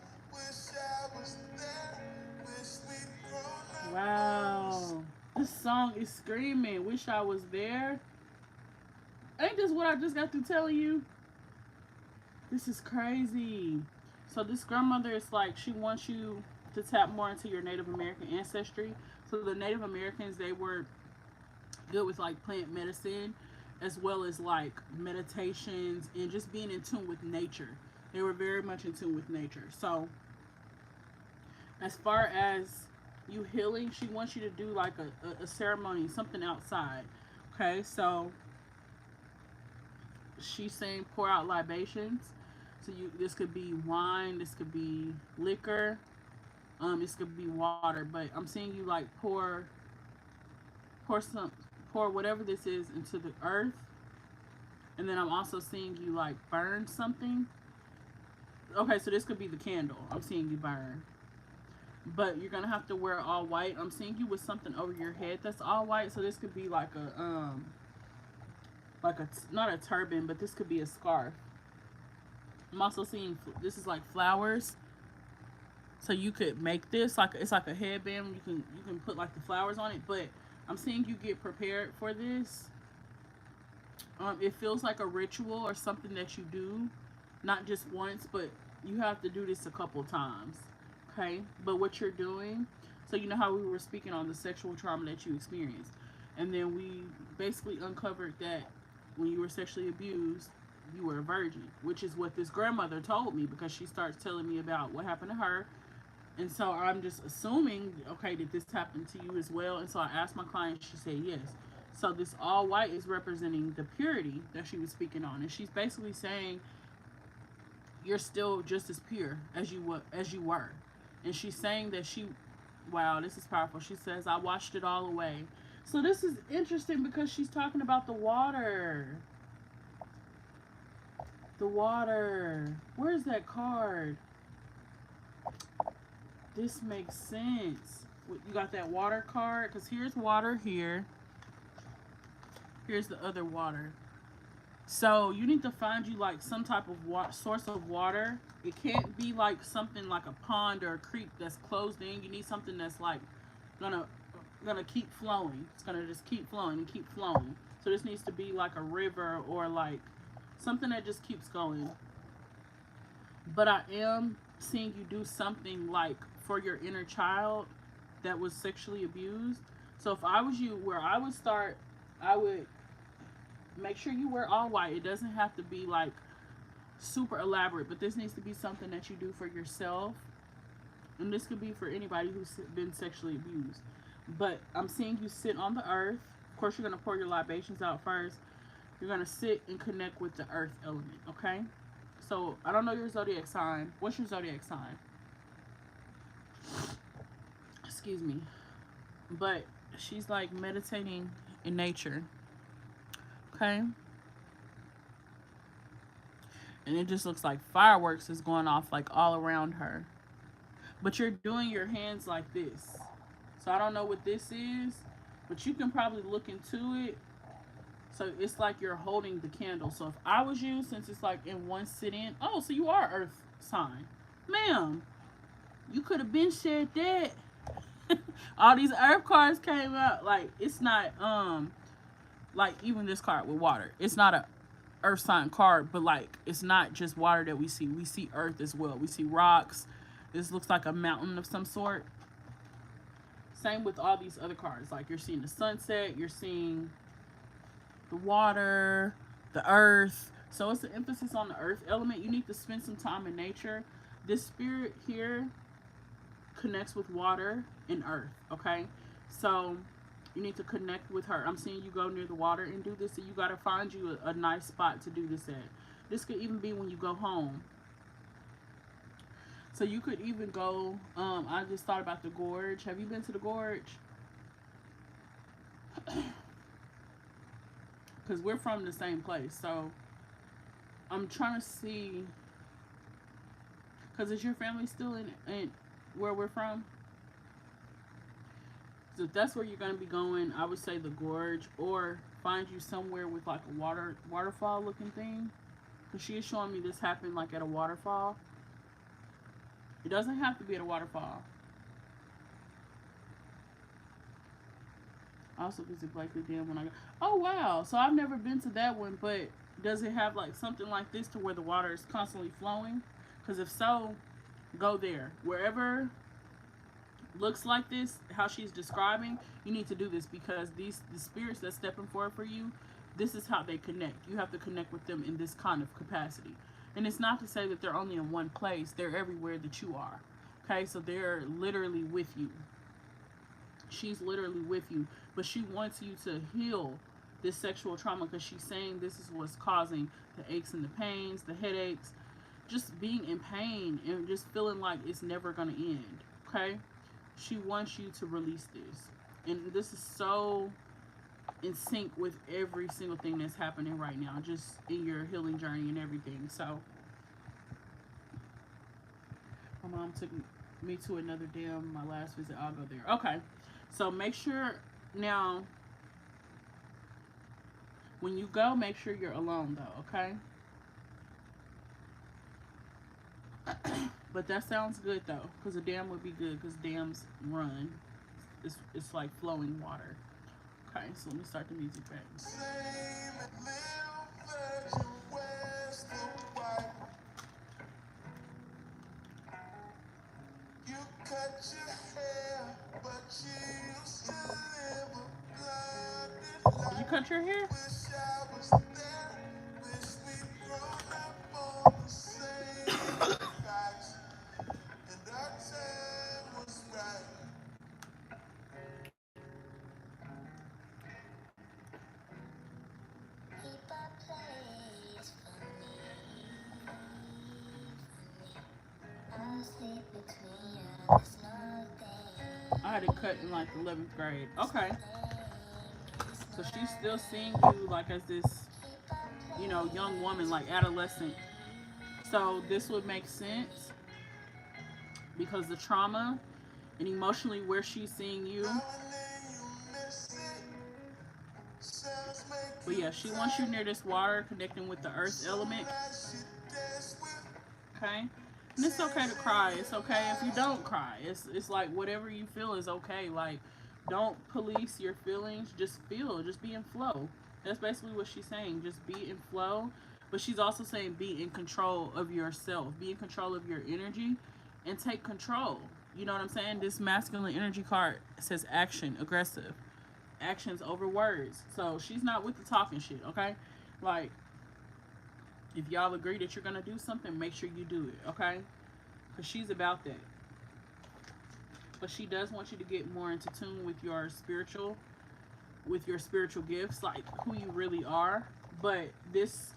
Wow. This song is screaming. Wish I was there. Ain't this what I just got through telling you? This is crazy. So this grandmother is like, she wants you to tap more into your Native American ancestry. So the Native Americans, they were good with like plant medicine as well as like meditations and just being in tune with nature. They were very much in tune with nature. So as far as you healing, she wants you to do like a ceremony, something outside. Okay, so she's saying pour out libations. So this could be wine, this could be liquor, It's gonna be water, but I'm seeing you like pour some pour whatever this is into the earth, and then I'm also seeing you like burn something. Okay, so this could be the candle. I'm seeing you burn, but you're gonna have to wear all white. I'm seeing you with something over your head that's all white. So this could be like a not a turban, but this could be a scarf. I'm also seeing this is like flowers. So you could make this like it's like a headband. You can put like the flowers on it, but I'm seeing you get prepared for this. It feels like a ritual or something that you do, not just once, but you have to do this a couple times. Okay, but what you're doing, so you know how we were speaking on the sexual trauma that you experienced, and then we basically uncovered that when you were sexually abused, you were a virgin, which is what this grandmother told me because she starts telling me about what happened to her. And so I'm just assuming, okay, did this happen to you as well? And so I asked my client, she said yes. So this all white is representing the purity that she was speaking on. And she's basically saying you're still just as pure as you were. And she's saying that wow, this is powerful. She says, I washed it all away. So this is interesting because she's talking about the water. The water. Where's that card? This makes sense. You got that water card? Because here's water here. Here's the other water. So you need to find you like some type of source of water. It can't be like something like a pond or a creek that's closed in. You need something that's like gonna gonna keep flowing. It's gonna just keep flowing and keep flowing. So this needs to be like a river or like something that just keeps going. But I am seeing you do something like for your inner child that was sexually abused. So if I was you, where I would start, I would make sure you wear all white. It doesn't have to be like super elaborate, but this needs to be something that you do for yourself. And this could be for anybody who's been sexually abused. But I'm seeing you sit on the earth. Of course, you're going to pour your libations out first. You're going to sit and connect with the earth element, okay? So, I don't know your zodiac sign. What's your zodiac sign? Excuse me. But she's like meditating in nature, okay? And it just looks like fireworks is going off like all around her. But you're doing your hands like this. So I don't know what this is, but you can probably look into it. So it's like you're holding the candle. So if I was you, since it's like in one sit in, oh, so you are earth sign. Ma'am, you could have been said that. All these earth cards came out. Like it's not like even this card with water. It's not a earth sign card, but like it's not just water that we see. We see earth as well. We see rocks. This looks like a mountain of some sort. Same with all these other cards. Like you're seeing the sunset, you're seeing the water, the earth. So it's an emphasis on the earth element. You need to spend some time in nature. This spirit here connects with water and earth, okay? So you need to connect with her. I'm seeing you go near the water and do this. So you got to find you a nice spot to do this at. This could even be when you go home. So you could even go, I just thought about the gorge. Have you been to the gorge? Because we're from the same place. So I'm trying to see, because is your family still in where we're from? So if that's where you're going to be going, I would say the gorge, or find you somewhere with like a waterfall looking thing. Because she is showing me this happened like at a waterfall. It doesn't have to be at a waterfall. I also visit Blakely Dam when I go. Oh wow! So I've never been to that one, but does it have like something like this to where the water is constantly flowing? Because if so, go there. Wherever looks like this, how she's describing, you need to do this because the spirits that's stepping forward for you, this is how they connect. You have to connect with them in this kind of capacity. And it's not to say that they're only in one place. They're everywhere that you are. Okay, so they're literally with you. She's literally with you. But she wants you to heal this sexual trauma because she's saying this is what's causing the aches and the pains, the headaches. just being in pain and just feeling like it's never going to end. Okay? She wants you to release this. And this is so in sync with every single thing that's happening right now, just in your healing journey and everything. So, my mom took me to another dam my last visit. I'll go there. Okay. So, make sure now, when you go, make sure you're alone, though, okay? But that sounds good, though, because a dam would be good, because dams run. It's like flowing water. Okay, so let me start the music back. Did you cut your hair? I had it cut in like 11th grade. Okay. So she's still seeing you like as this, young woman, like adolescent. So this would make sense because the trauma and emotionally where she's seeing you. But yeah, she wants you near this water, connecting with the earth element. Okay? And it's okay to cry. It's okay if you don't cry. It's like whatever you feel is okay. Like, don't police your feelings. Just feel. Just be in flow. That's basically what she's saying. Just be in flow. But she's also saying be in control of yourself. Be in control of your energy and take control. You know what I'm saying? This masculine energy card says action, aggressive. Actions over words. So she's not with the talking shit, okay? Like, if y'all agree that you're gonna do something, make sure you do it, okay? Because she's about that. But she does want you to get more into tune with your spiritual gifts, like who you really are. But this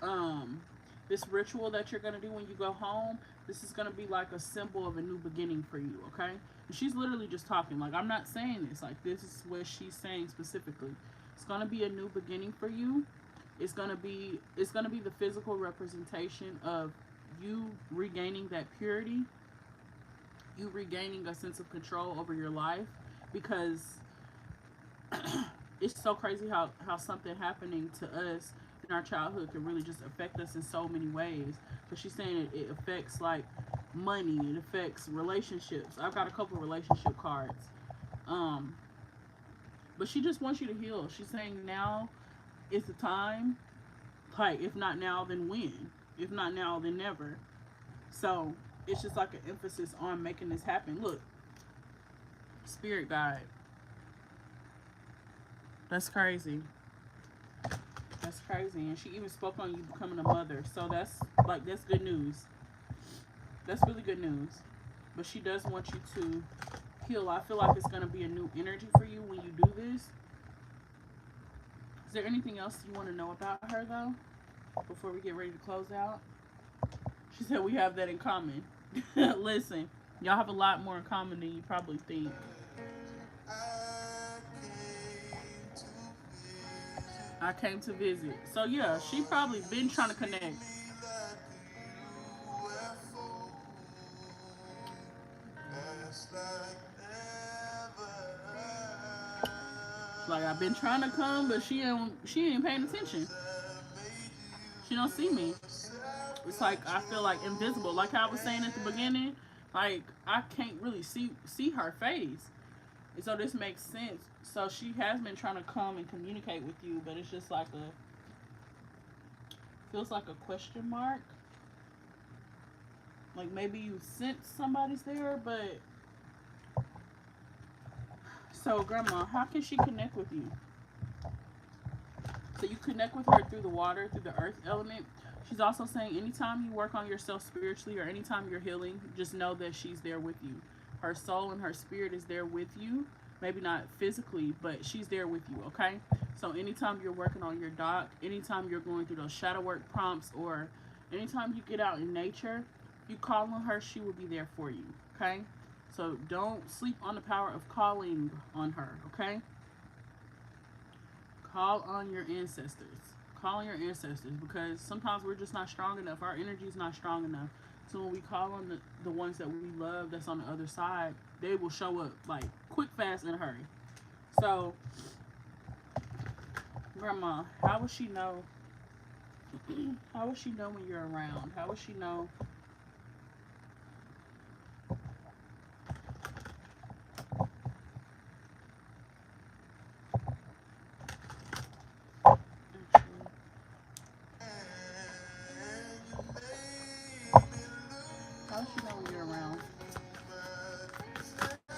ritual that you're gonna do when you go home, this is gonna be like a symbol of a new beginning for you, okay? And she's literally just talking. Like, I'm not saying this. Like, this is what she's saying specifically. It's gonna be a new beginning for you. It's gonna be the physical representation of you regaining that purity, you regaining a sense of control over your life, because it's so crazy how something happening to us in our childhood can really just affect us in so many ways. But she's saying it affects like money, it affects relationships. I've got a couple relationship cards. Um, but she just wants you to heal. She's saying now is the time. Like, if not now, then when? If not now, then never. So it's just like an emphasis on making this happen. Look, spirit guide. That's crazy. That's crazy. And she even spoke on you becoming a mother. So that's good news. That's really good news. But she does want you to heal. I feel like it's going to be a new energy for you when you do this. Is there anything else you want to know about her, though, before we get ready to close out? She said we have that in common. Listen, y'all have a lot more in common than you probably think. I came to visit. So, yeah, she probably been trying to connect. Like, I've been trying to come, but she ain't paying attention. She don't see me. It's like I feel like invisible. Like I was saying at the beginning, like I can't really see her face. And so this makes sense. So she has been trying to come and communicate with you, but it's just like feels like a question mark. Like maybe you sense somebody's there, but so grandma, how can she connect with you? So you connect with her through the water, through the earth element. She's also saying anytime you work on yourself spiritually or anytime you're healing, just know that she's there with you. Her soul and her spirit is there with you. Maybe not physically, but she's there with you, okay? So anytime you're working on your doc, anytime you're going through those shadow work prompts, or anytime you get out in nature, You call on her, she will be there for you. Okay? So don't sleep on the power of calling on her. Okay? Call on your ancestors. Call on your ancestors, because sometimes we're just not strong enough. Our energy is not strong enough. So when we call on the ones that we love that's on the other side, they will show up like quick, fast, in a hurry. So, Grandma, how will she know? How will she know when you're around? How will she know? Actually, how will she know when you're around?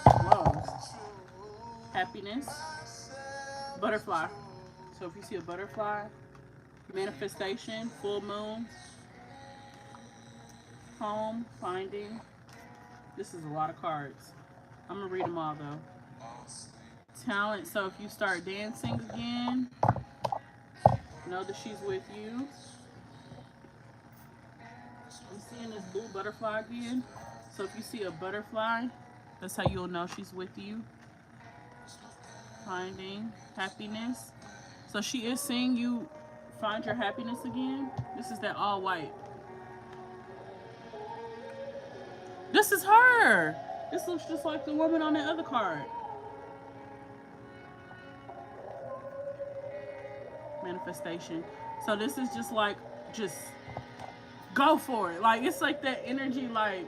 Whoa. Happiness. Butterfly. So if you see a butterfly, manifestation, full moon, home, finding. This is a lot of cards. I'm going to read them all though. Talent. So if you start dancing again, know that she's with you. I'm seeing this blue butterfly again. So if you see a butterfly, that's how you'll know she's with you. Finding happiness. So she is seeing you find your happiness again. This is that all white. This is her. This looks just like the woman on the other card. Manifestation. So this is just like, just go for it. Like, it's like that energy, like,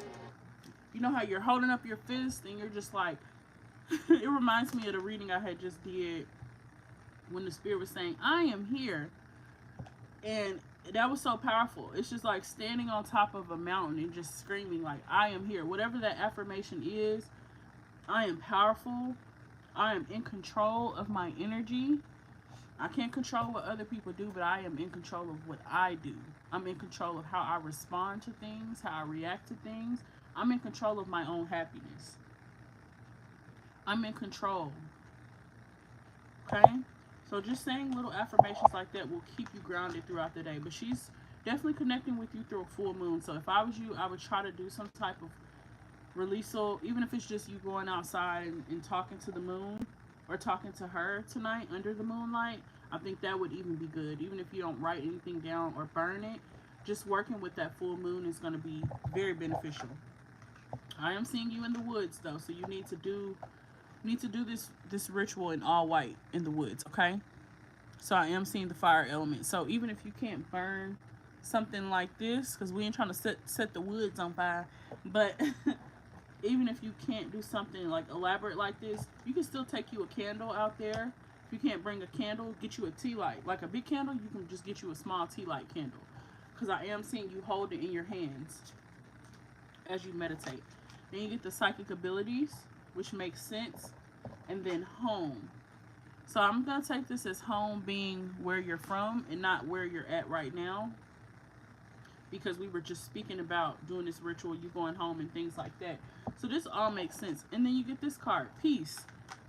you know how you're holding up your fist and you're just like, it reminds me of the reading I had just did when the spirit was saying, I am here. And that was so powerful. It's just like standing on top of a mountain and just screaming like, I am here. Whatever that affirmation is, I am powerful. I am in control of my energy. I can't control what other people do, but I am in control of what I do. I'm in control of how I respond to things, how I react to things. I'm in control of my own happiness. I'm in control. Okay? So just saying little affirmations like that will keep you grounded throughout the day. But she's definitely connecting with you through a full moon. So if I was you, I would try to do some type of release. So even if it's just you going outside and talking to the moon or talking to her tonight under the moonlight, I think that would even be good. Even if you don't write anything down or burn it, just working with that full moon is going to be very beneficial. I am seeing you in the woods though, so you need to do this ritual in all white in the woods, okay? So I am seeing the fire element. So even if you can't burn something like this, because we ain't trying to set the woods on fire, but even if you can't do something like elaborate like this, you can still take you a candle out there. If you can't bring a candle, get you a tea light. Like a big candle, you can just get you a small tea light candle. Because I am seeing you hold it in your hands as you meditate. Then you get the psychic abilities, which makes sense. And then home. So I'm going to take this as home being where you're from and not where you're at right now. Because we were just speaking about doing this ritual, you going home and things like that. So this all makes sense. And then you get this card, peace.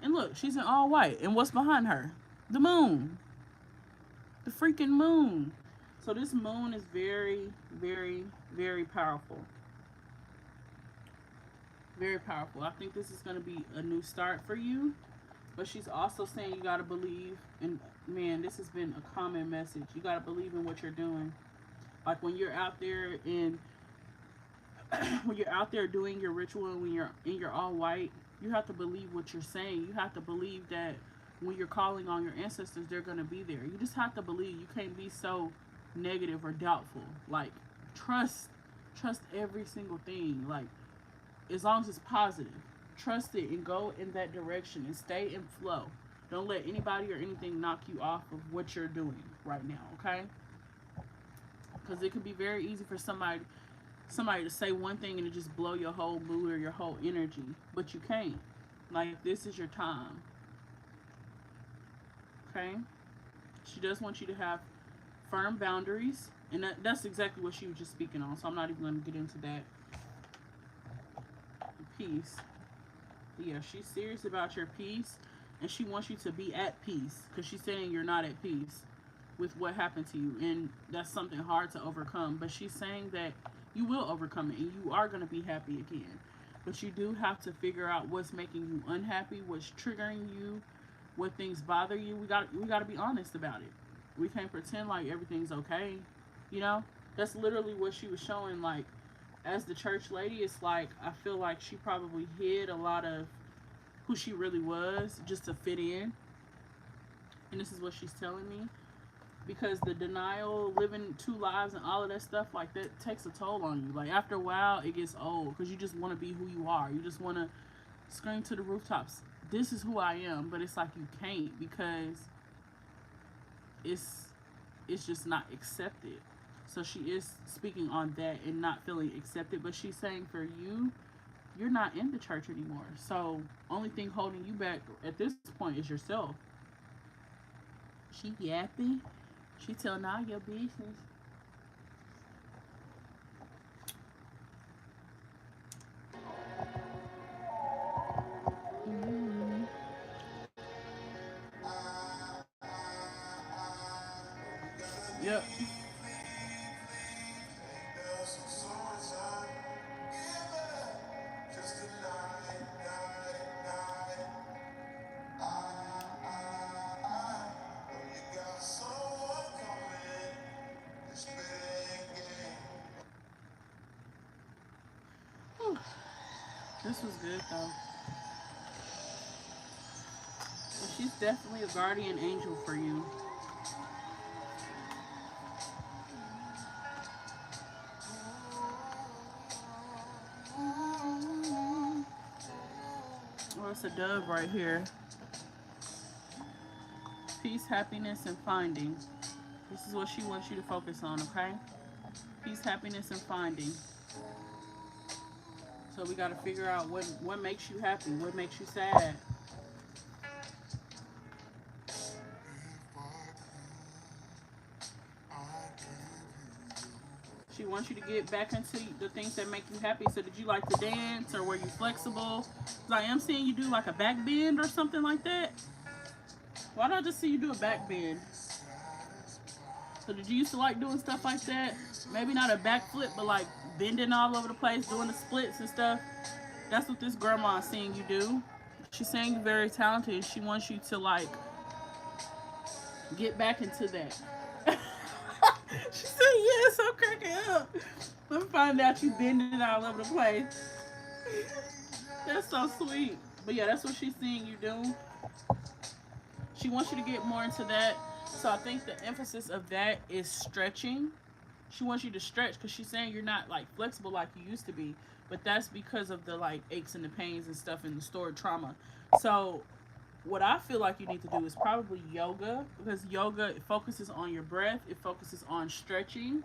And look, she's in all white. And what's behind her? The moon. The freaking moon. So this moon is very, very, very powerful. Very powerful. I think this is going to be a new start for you. But she's also saying you got to believe. And man, this has been a common message. You got to believe in what you're doing. Like when you're out there and when you're out there doing your ritual and when you're in your all white, you have to believe what you're saying. You have to believe that when you're calling on your ancestors, they're going to be there. You just have to believe. You can't be so negative or doubtful. Like trust every single thing. Like as long as it's positive, trust it and go in that direction and stay in flow. Don't let anybody or anything knock you off of what you're doing right now, okay? Because it could be very easy for somebody to say one thing and it just blow your whole mood or your whole energy, but you can't. Like this is your time, okay? She does want you to have firm boundaries, and that's exactly what she was just speaking on, so I'm not even going to get into that. Peace. Yeah, she's serious about your peace, and she wants you to be at peace because she's saying you're not at peace with what happened to you, and that's something hard to overcome. But she's saying that You will overcome it, and you are going to be happy again. But you do have to figure out what's making you unhappy, what's triggering you, what things bother you. We got to be honest about it. We can't pretend like everything's okay. You know, that's literally what she was showing. Like, as the church lady, it's like I feel like she probably hid a lot of who she really was just to fit in. And this is what she's telling me, because the denial, living two lives, and all of that stuff like that takes a toll on you. Like, after a while, it gets old because you just want to be who you are. You just want to scream to the rooftops, "This is who I am," but it's like you can't because it's it's just not accepted. So she is speaking on that and not feeling accepted, but she's saying for you, you're not in the church anymore. So only thing holding you back at this point is yourself. She yappy. She telling all your business. Mm-hmm. Yep. Whew. This was good though. Well, she's definitely a guardian angel for you. Oh, it's a dove right here. Peace, happiness, and finding. This is what she wants you to focus on, okay? Peace, happiness, and finding. So we got to figure out what makes you happy, what makes you sad. She wants you to get back into the things that make you happy. So did you like to dance, or were you flexible? 'Cause I am seeing you do like a back bend or something like that. Why don't I just see you do a back bend? So did you used to like doing stuff like that? Maybe not a backflip, but like bending all over the place, doing the splits and stuff. That's what this grandma is seeing you do. She's saying you're very talented. She wants you to like get back into that. She said yes, I'm cracking up. Let me find out you bending all over the place. That's so sweet. But yeah, that's what she's seeing you do. She wants you to get more into that. So I think the emphasis of that is stretching. She wants you to stretch because she's saying you're not like flexible like you used to be, but that's because of the like aches and the pains and stuff and the stored trauma. So what I feel like you need to do is probably yoga, because yoga, it focuses on your breath, it focuses on stretching,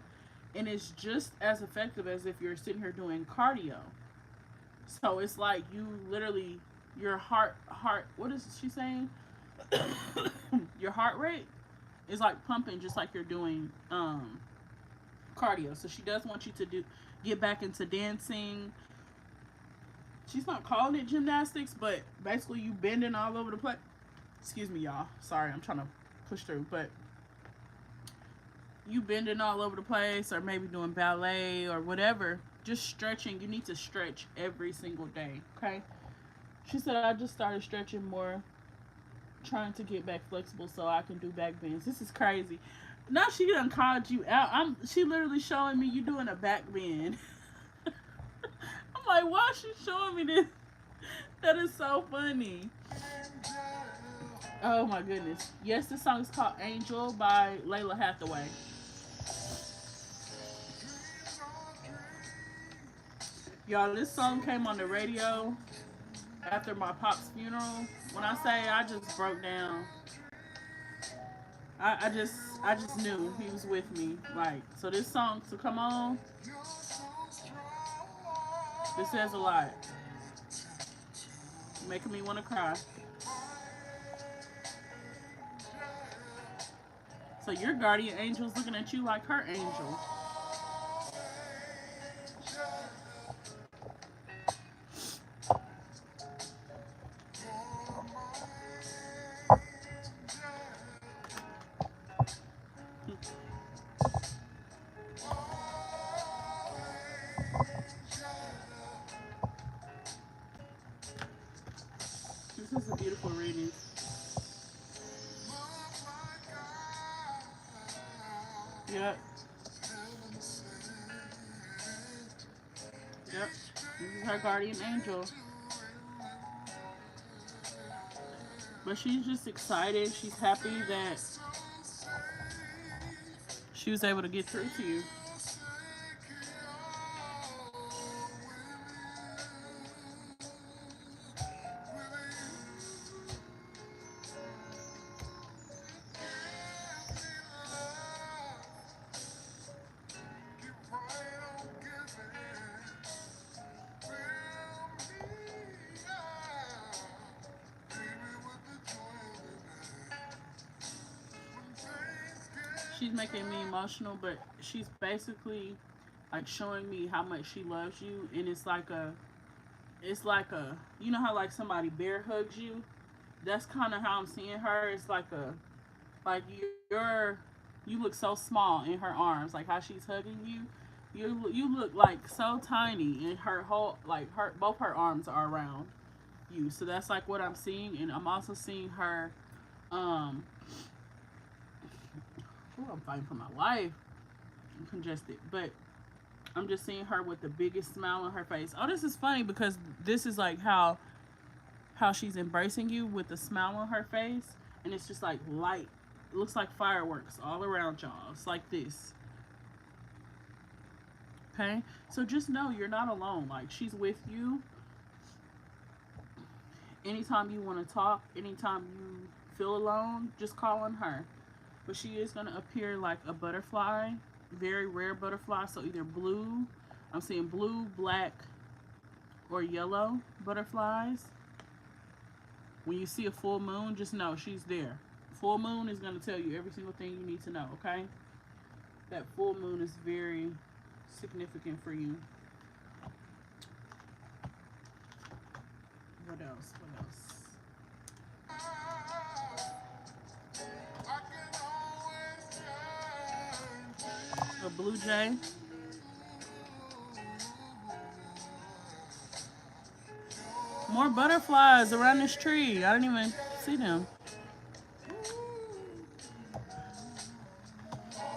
and it's just as effective as if you're sitting here doing cardio. So it's like you literally, your heart, what is she saying? Your heart rate is like pumping just like you're doing cardio. So she does want you to do get back into dancing. She's not calling it gymnastics, but basically you bending all over the place. Excuse me, y'all. Sorry, I'm trying to push through, but you bending all over the place, or maybe doing ballet or whatever. Just stretching. You need to stretch every single day. Okay. She said I just started stretching more, trying to get back flexible so I can do back bends. This is crazy. Now she done called you out. She literally showing me you doing a back bend. I'm like, why is she showing me this? That is so funny. Oh my goodness. Yes, this song is called Angel by Layla Hathaway. Y'all, this song came on the radio after my pop's funeral. When I say I just broke down, I just knew he was with me. Like, so this song to come on, this says a lot. Making me want to cry. So your guardian angel's looking at you like her angel. This is a beautiful reading. Yep. Yep. This is her guardian angel. But she's just excited. She's happy that she was able to get through to you. She's making me emotional, but she's basically like showing me how much she loves you, and it's like a you know how like somebody bear hugs you. That's kind of how I'm seeing her. It's like you look so small in her arms, like how she's hugging you. You look like so tiny, and her whole like her both her arms are around you. So that's like what I'm seeing, and I'm also seeing her. Um, ooh, I'm fighting for my life. I'm congested, but I'm just seeing her with the biggest smile on her face. Oh, this is funny because this is like how she's embracing you with a smile on her face, and it's just like light. It looks like fireworks all around y'all. It's like this. Okay? So just know you're not alone. Like she's with you. Anytime you want to talk, anytime you feel alone, just call on her. But she is going to appear like a butterfly, very rare butterfly. So either blue, I'm seeing blue, black, or yellow butterflies. When you see a full moon, just know she's there. Full moon is going to tell you every single thing you need to know, okay? That full moon is very significant for you. What else? What else? A blue jay. More butterflies around this tree. I didn't even see them.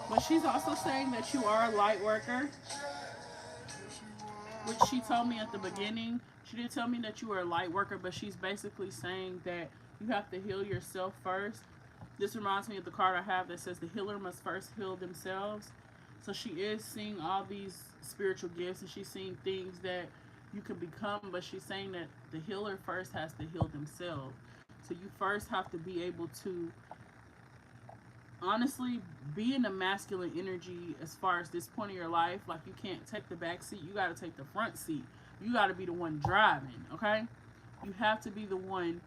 But she's also saying that you are a light worker, which she told me at the beginning. She didn't tell me that you were a light worker, but she's basically saying that you have to heal yourself first. This reminds me of the card I have that says the healer must first heal themselves. So she is seeing all these spiritual gifts, and she's seeing things that you can become, but she's saying that the healer first has to heal themselves. So you first have to be able to honestly be in the masculine energy as far as this point of your life. Like you can't take the back seat, you got to take the front seat. You got to be the one driving, okay? You have to be the one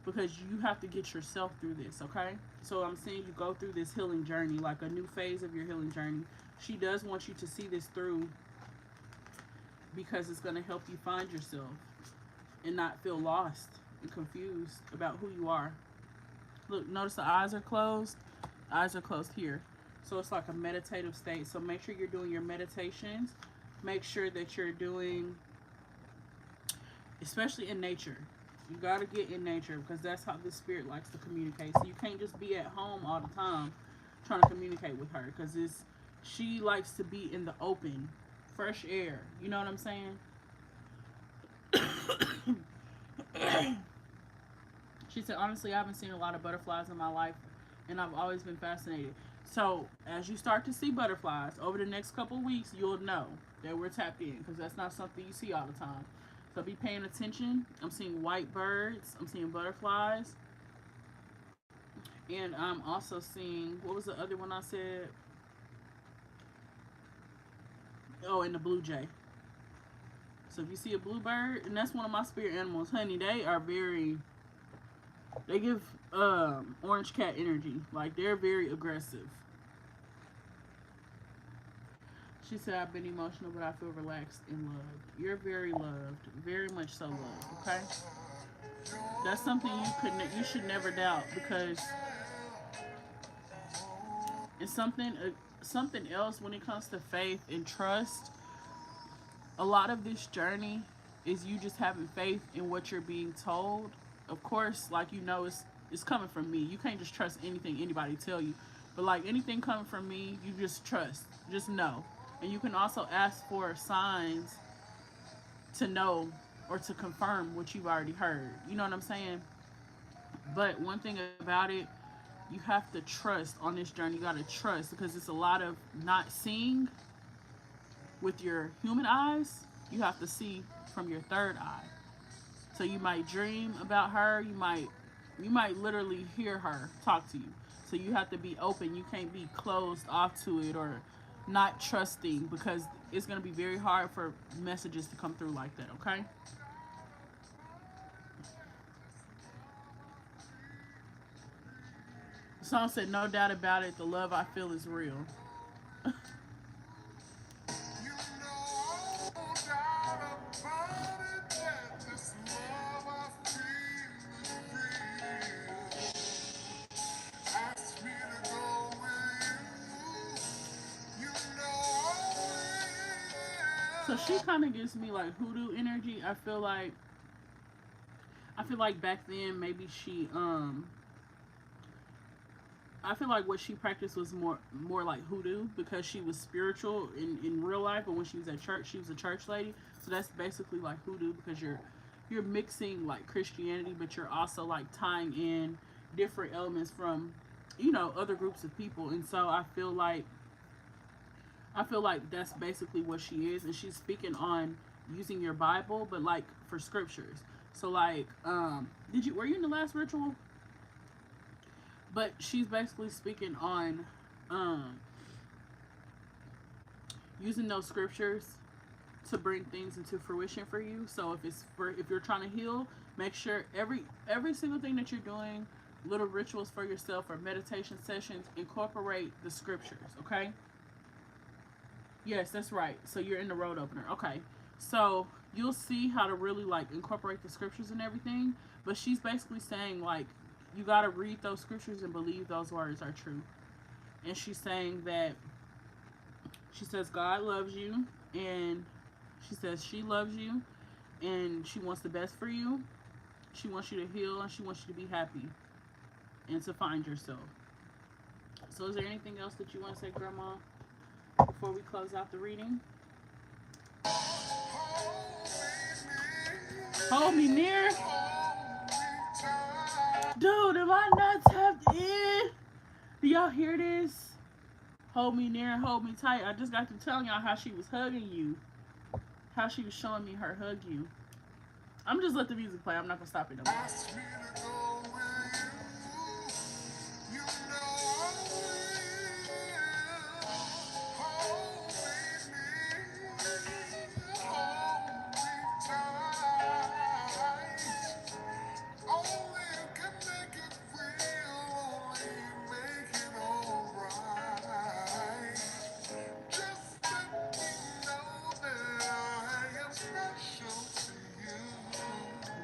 because you have to get yourself through this, okay? So I'm seeing you go through this healing journey, like a new phase of your healing journey. She does want you to see this through because it's going to help you find yourself and not feel lost and confused about who you are. Look, notice the eyes are closed. Eyes are closed here. So it's like a meditative state. So make sure you're doing your meditations. Make sure that you're doing, especially in nature. You got to get in nature because that's how the spirit likes to communicate. So you can't just be at home all the time trying to communicate with her because she likes to be in the open, fresh air. You know what I'm saying? She said, honestly, I haven't seen a lot of butterflies in my life, and I've always been fascinated. So as you start to see butterflies over the next couple of weeks, you'll know that we're tapped in because that's not something you see all the time. So be paying attention. I'm seeing white birds. I'm seeing butterflies. And I'm also seeing, what was the other one I said? Oh, and the blue jay. So if you see a blue bird, and that's one of my spirit animals, honey, they give orange cat energy. Like they're very aggressive. She said, I've been emotional, but I feel relaxed and loved. You're very loved. Very much so loved, okay? That's something you should never doubt because it's something else when it comes to faith and trust. A lot of this journey is you just having faith in what you're being told of course, like, you know, it's coming from me. You can't just trust anything anybody tell you. But like anything coming from me, you just trust. Just know. And you can also ask for signs to know or to confirm what you've already heard. You know what I'm saying? But one thing about it, you have to trust on this journey. You got to trust because it's a lot of not seeing with your human eyes. You have to see from your third eye. So you might dream about her. You might literally hear her talk to you. So you have to be open. You can't be closed off to it or not trusting because it's going to be very hard for messages to come through like that, okay? The song said, no doubt about it, the love I feel is real. So she kind of gives me like hoodoo energy. I feel like back then maybe I feel like what she practiced was more like hoodoo because she was spiritual in real life, but when she was at church, she was a church lady. So that's basically like hoodoo because you're mixing like Christianity, but you're also like tying in different elements from other groups of people. And so I feel like that's basically what she is, and she's speaking on using your Bible, but like for scriptures. So like, were you in the last ritual? But she's basically speaking on um, using those scriptures to bring things into fruition for you. So if you're trying to heal, make sure every single thing that you're doing, little rituals for yourself or meditation sessions, incorporate the scriptures. Okay. Yes, that's right. So you're in the road opener. Okay. So you'll see how to really like incorporate the scriptures and everything. But she's basically saying like you got to read those scriptures and believe those words are true. And she's saying that she says God loves you, and she says she loves you, and she wants the best for you. She wants you to heal, and she wants you to be happy and to find yourself. So is there anything else that you want to say, Grandma, before we close out the reading? Hold me near. Dude, am I not tapped in? Do y'all hear this? Hold me near and hold me tight. I just got to telling y'all how she was hugging you. How she was showing me her hug you. I'm just let the music play. I'm not gonna stop it no more.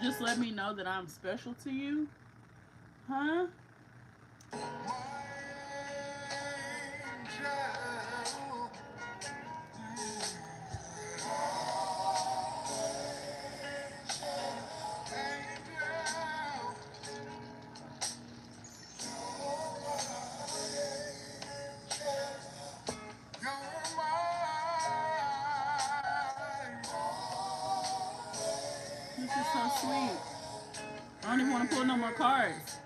Just let me know that I'm special to you. Huh? This is so sweet. I don't even want to pull no more cards.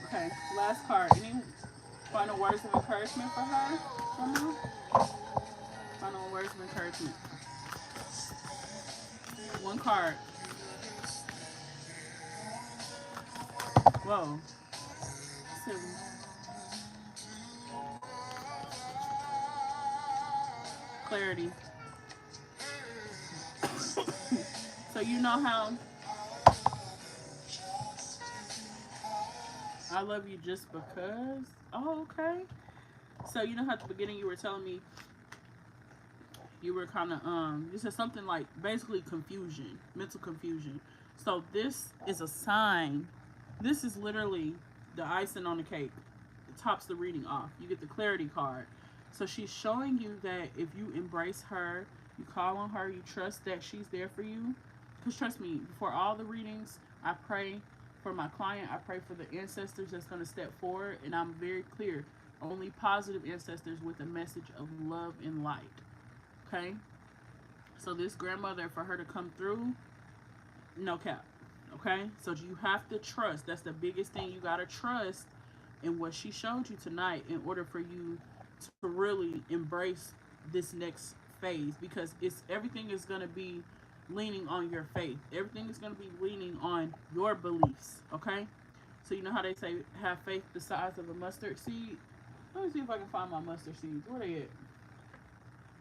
Okay, last card. Any final words of encouragement for her? Somehow? Final words of encouragement. One card. Whoa. Clarity. So you know how I love you just because? Oh, okay. So you know how at the beginning you were telling me you were kind of you said something like basically confusion, mental confusion. So this is a sign. This is literally the icing on the cake. It tops the reading off. You get the clarity card. So she's showing you that if you embrace her, you call on her, you trust that she's there for you. Because trust me, before all the readings, I pray for my client. I pray for the ancestors that's going to step forward. And I'm very clear. Only positive ancestors with a message of love and light. Okay? So this grandmother, for her to come through, no cap. Okay? So you have to trust. That's the biggest thing. You got to trust in what she showed you tonight in order for you to really embrace this next phase, because it's everything is going to be leaning on your faith. Everything is going to be leaning on your beliefs. Okay? So you know how they say have faith the size of a mustard seed? Let me see if I can find my mustard seeds. Where they at?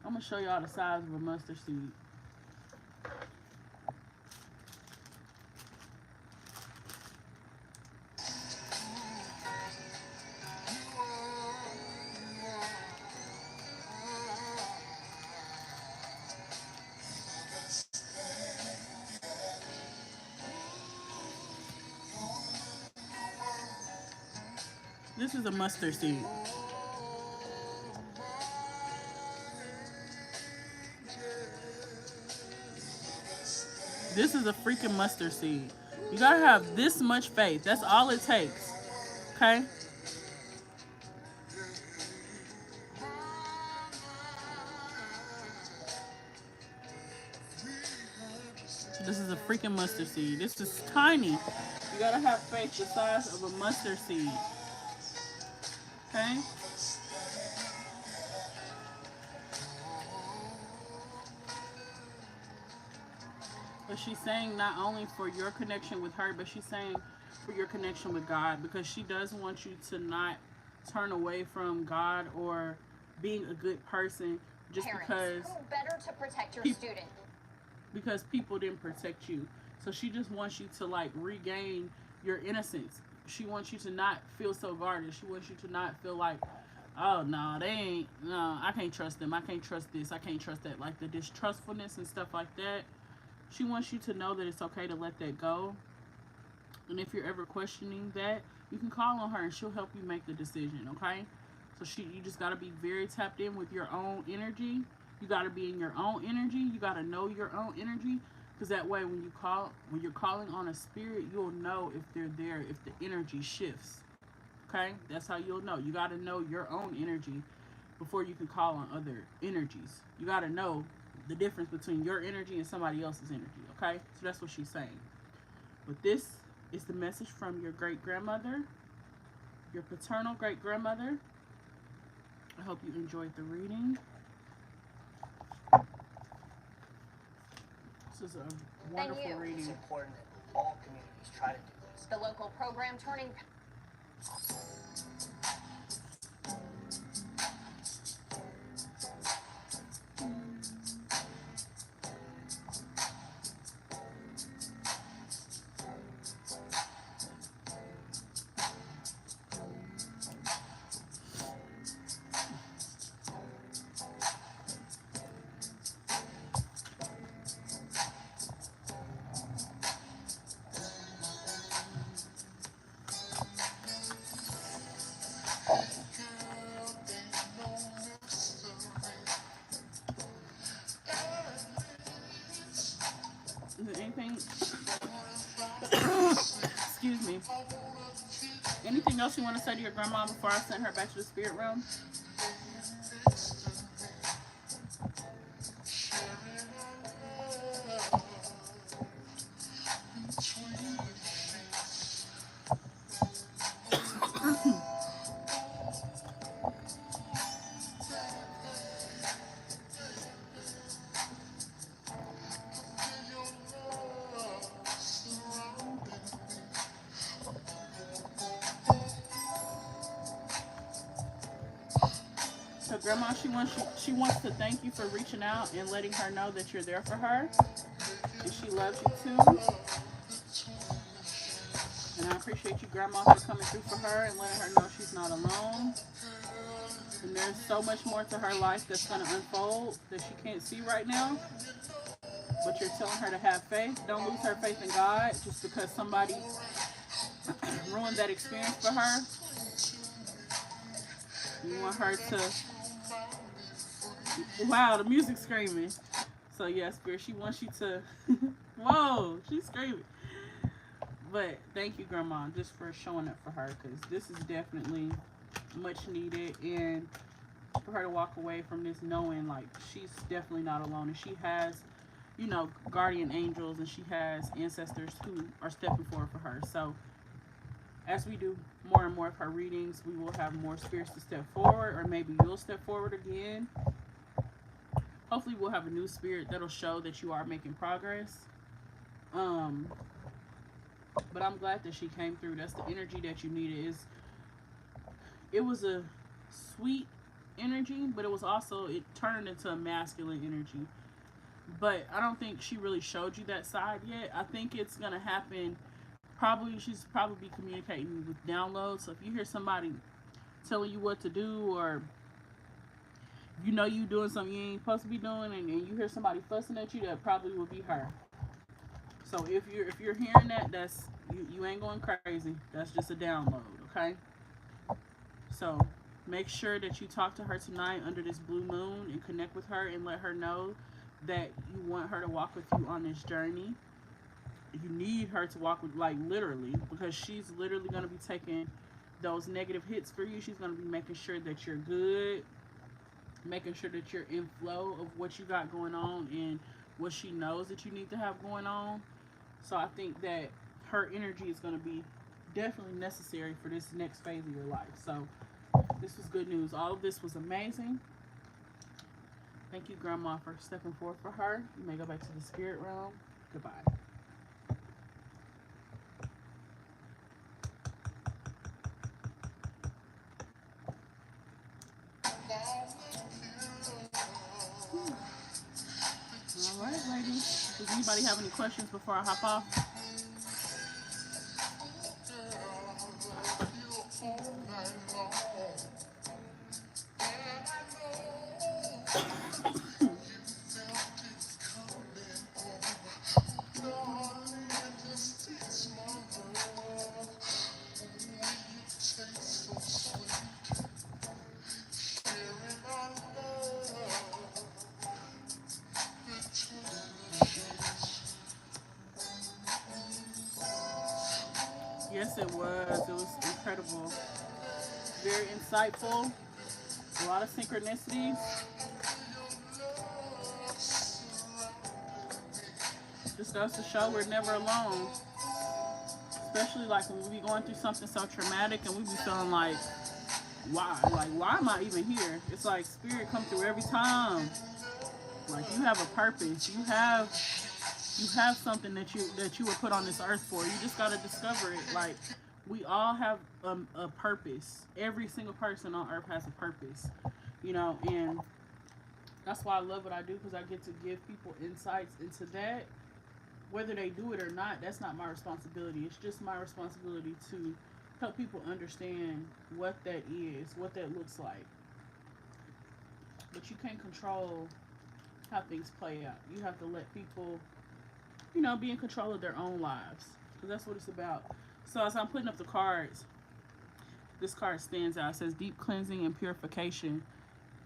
I'm going to show y'all the size of a mustard seed. This is a mustard seed. This is a freaking mustard seed. You gotta have this much faith. That's all it takes. Okay? This is a freaking mustard seed. This is tiny. You gotta have faith the size of a mustard seed. Okay? But she's saying not only for your connection with her, but she's saying for your connection with God, because she does want you to not turn away from God or being a good person just because better to protect your student. Because people didn't protect you. So she just wants you to like regain your innocence. She wants you to not feel so guarded. She wants you to not feel like, oh no, they ain't, no, I can't trust them. I can't trust this. I can't trust that. Like the distrustfulness and stuff like that. She wants you to know that it's okay to let that go. And if you're ever questioning that, you can call on her and she'll help you make the decision, okay? So you just got to be very tapped in with your own energy. You got to be in your own energy. You got to know your own energy, because that way when you're calling on a spirit, you'll know if they're there, if the energy shifts. Okay? That's how you'll know. You got to know your own energy before you can call on other energies. You got to know the difference between your energy and somebody else's energy, okay? So that's what she's saying. But this is the message from your great-grandmother, your paternal great-grandmother. I hope you enjoyed the reading. This is a wonderful reading. It's important that all communities try to do this. The local program turning... Is there anything? Excuse me. Anything else you want to say to your grandma before I send her back to the spirit realm? So grandma, she wants to thank you for reaching out and letting her know that you're there for her, and she loves you too. And I appreciate you, grandma, for coming through for her and letting her know she's not alone. And there's so much more to her life that's going to unfold that she can't see right now. But you're telling her to have faith. Don't lose her faith in God just because somebody ruined that experience for her. You want her to Wow, the music's screaming. So yeah, Spirit, she wants you to. Whoa, she's screaming. But thank you, Grandma, just for showing up for her, because this is definitely much needed, and for her to walk away from this knowing like she's definitely not alone, and she has, guardian angels, and she has ancestors who are stepping forward for her. So as we do more and more of her readings, we will have more spirits to step forward, or maybe you'll step forward again. Hopefully we'll have a new spirit that'll show that you are making progress. um but I'm glad that she came through. That's the energy that you needed. It was a sweet energy, but it was also, it turned into a masculine energy. But I don't think she really showed you that side yet. I think it's gonna happen. Probably she's probably communicating with downloads. So if you hear somebody telling you what to do, or you doing something you ain't supposed to be doing, and you hear somebody fussing at you, that probably will be her. So if you're hearing that, that's you ain't going crazy. That's just a download, okay? So make sure that you talk to her tonight under this blue moon and connect with her and let her know that you want her to walk with you on this journey. You need her to walk with, like, literally, because she's literally going to be taking those negative hits for you. She's going to be making sure that you're good, making sure that you're in flow of what you got going on and what she knows that you need to have going on. So I think that her energy is going to be definitely necessary for this next phase of your life. So this was good news. All of this was amazing. Thank you, Grandma, for stepping forth for her. You may go back to the spirit realm. Goodbye. All right, ladies. Does anybody have any questions before I hop off? Yes, it was. It was incredible. Very insightful. A lot of synchronicities. Just goes to show we're never alone. Especially like when we be going through something so traumatic and we be feeling like, why? Like, why am I even here? It's like spirit come through every time. Like, you have a purpose. You have something that you were put on this earth for. You just gotta discover it. Like, we all have a purpose. Every single person on earth has a purpose. And that's why I love what I do, because I get to give people insights into that. Whether they do it or not, that's not my responsibility. It's just my responsibility to help people understand what that is, what that looks like. But you can't control how things play out. You have to let people, be in control of their own lives. Because that's what it's about. So as I'm putting up the cards, this card stands out. It says deep cleansing and purification.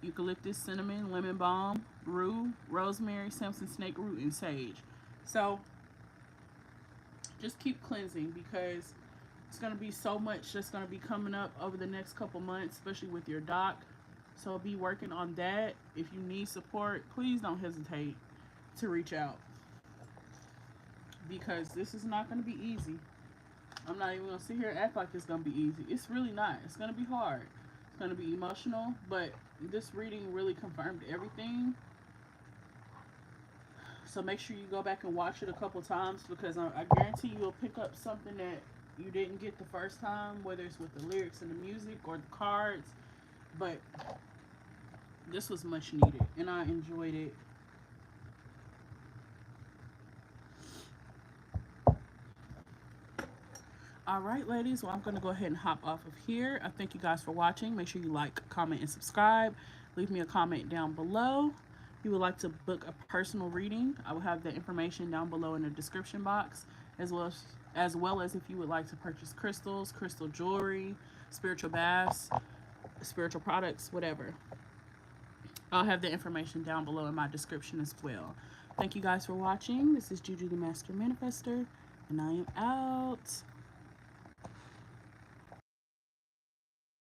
Eucalyptus, cinnamon, lemon balm, rue, rosemary, Samson snake root, and sage. So just keep cleansing, because it's going to be so much that's going to be coming up over the next couple months, especially with your doc. So be working on that. If you need support, please don't hesitate to reach out, because this is not going to be easy. I'm not even going to sit here and act like it's going to be easy. It's really not. It's going to be hard. It's going to be emotional, but this reading really confirmed everything. So make sure you go back and watch it a couple times, because I guarantee you'll pick up something that you didn't get the first time, whether it's with the lyrics and the music or the cards. But this was much needed, and I enjoyed it. All right, ladies. Well, I'm going to go ahead and hop off of here. I thank you guys for watching. Make sure you like, comment, and subscribe. Leave me a comment down below. If you would like to book a personal reading, I will have the information down below in the description box, as well as if you would like to purchase crystals, crystal jewelry, spiritual baths, spiritual products, whatever. I'll have the information down below in my description as well. Thank you guys for watching. This is Juju the Master Manifester, and I am out.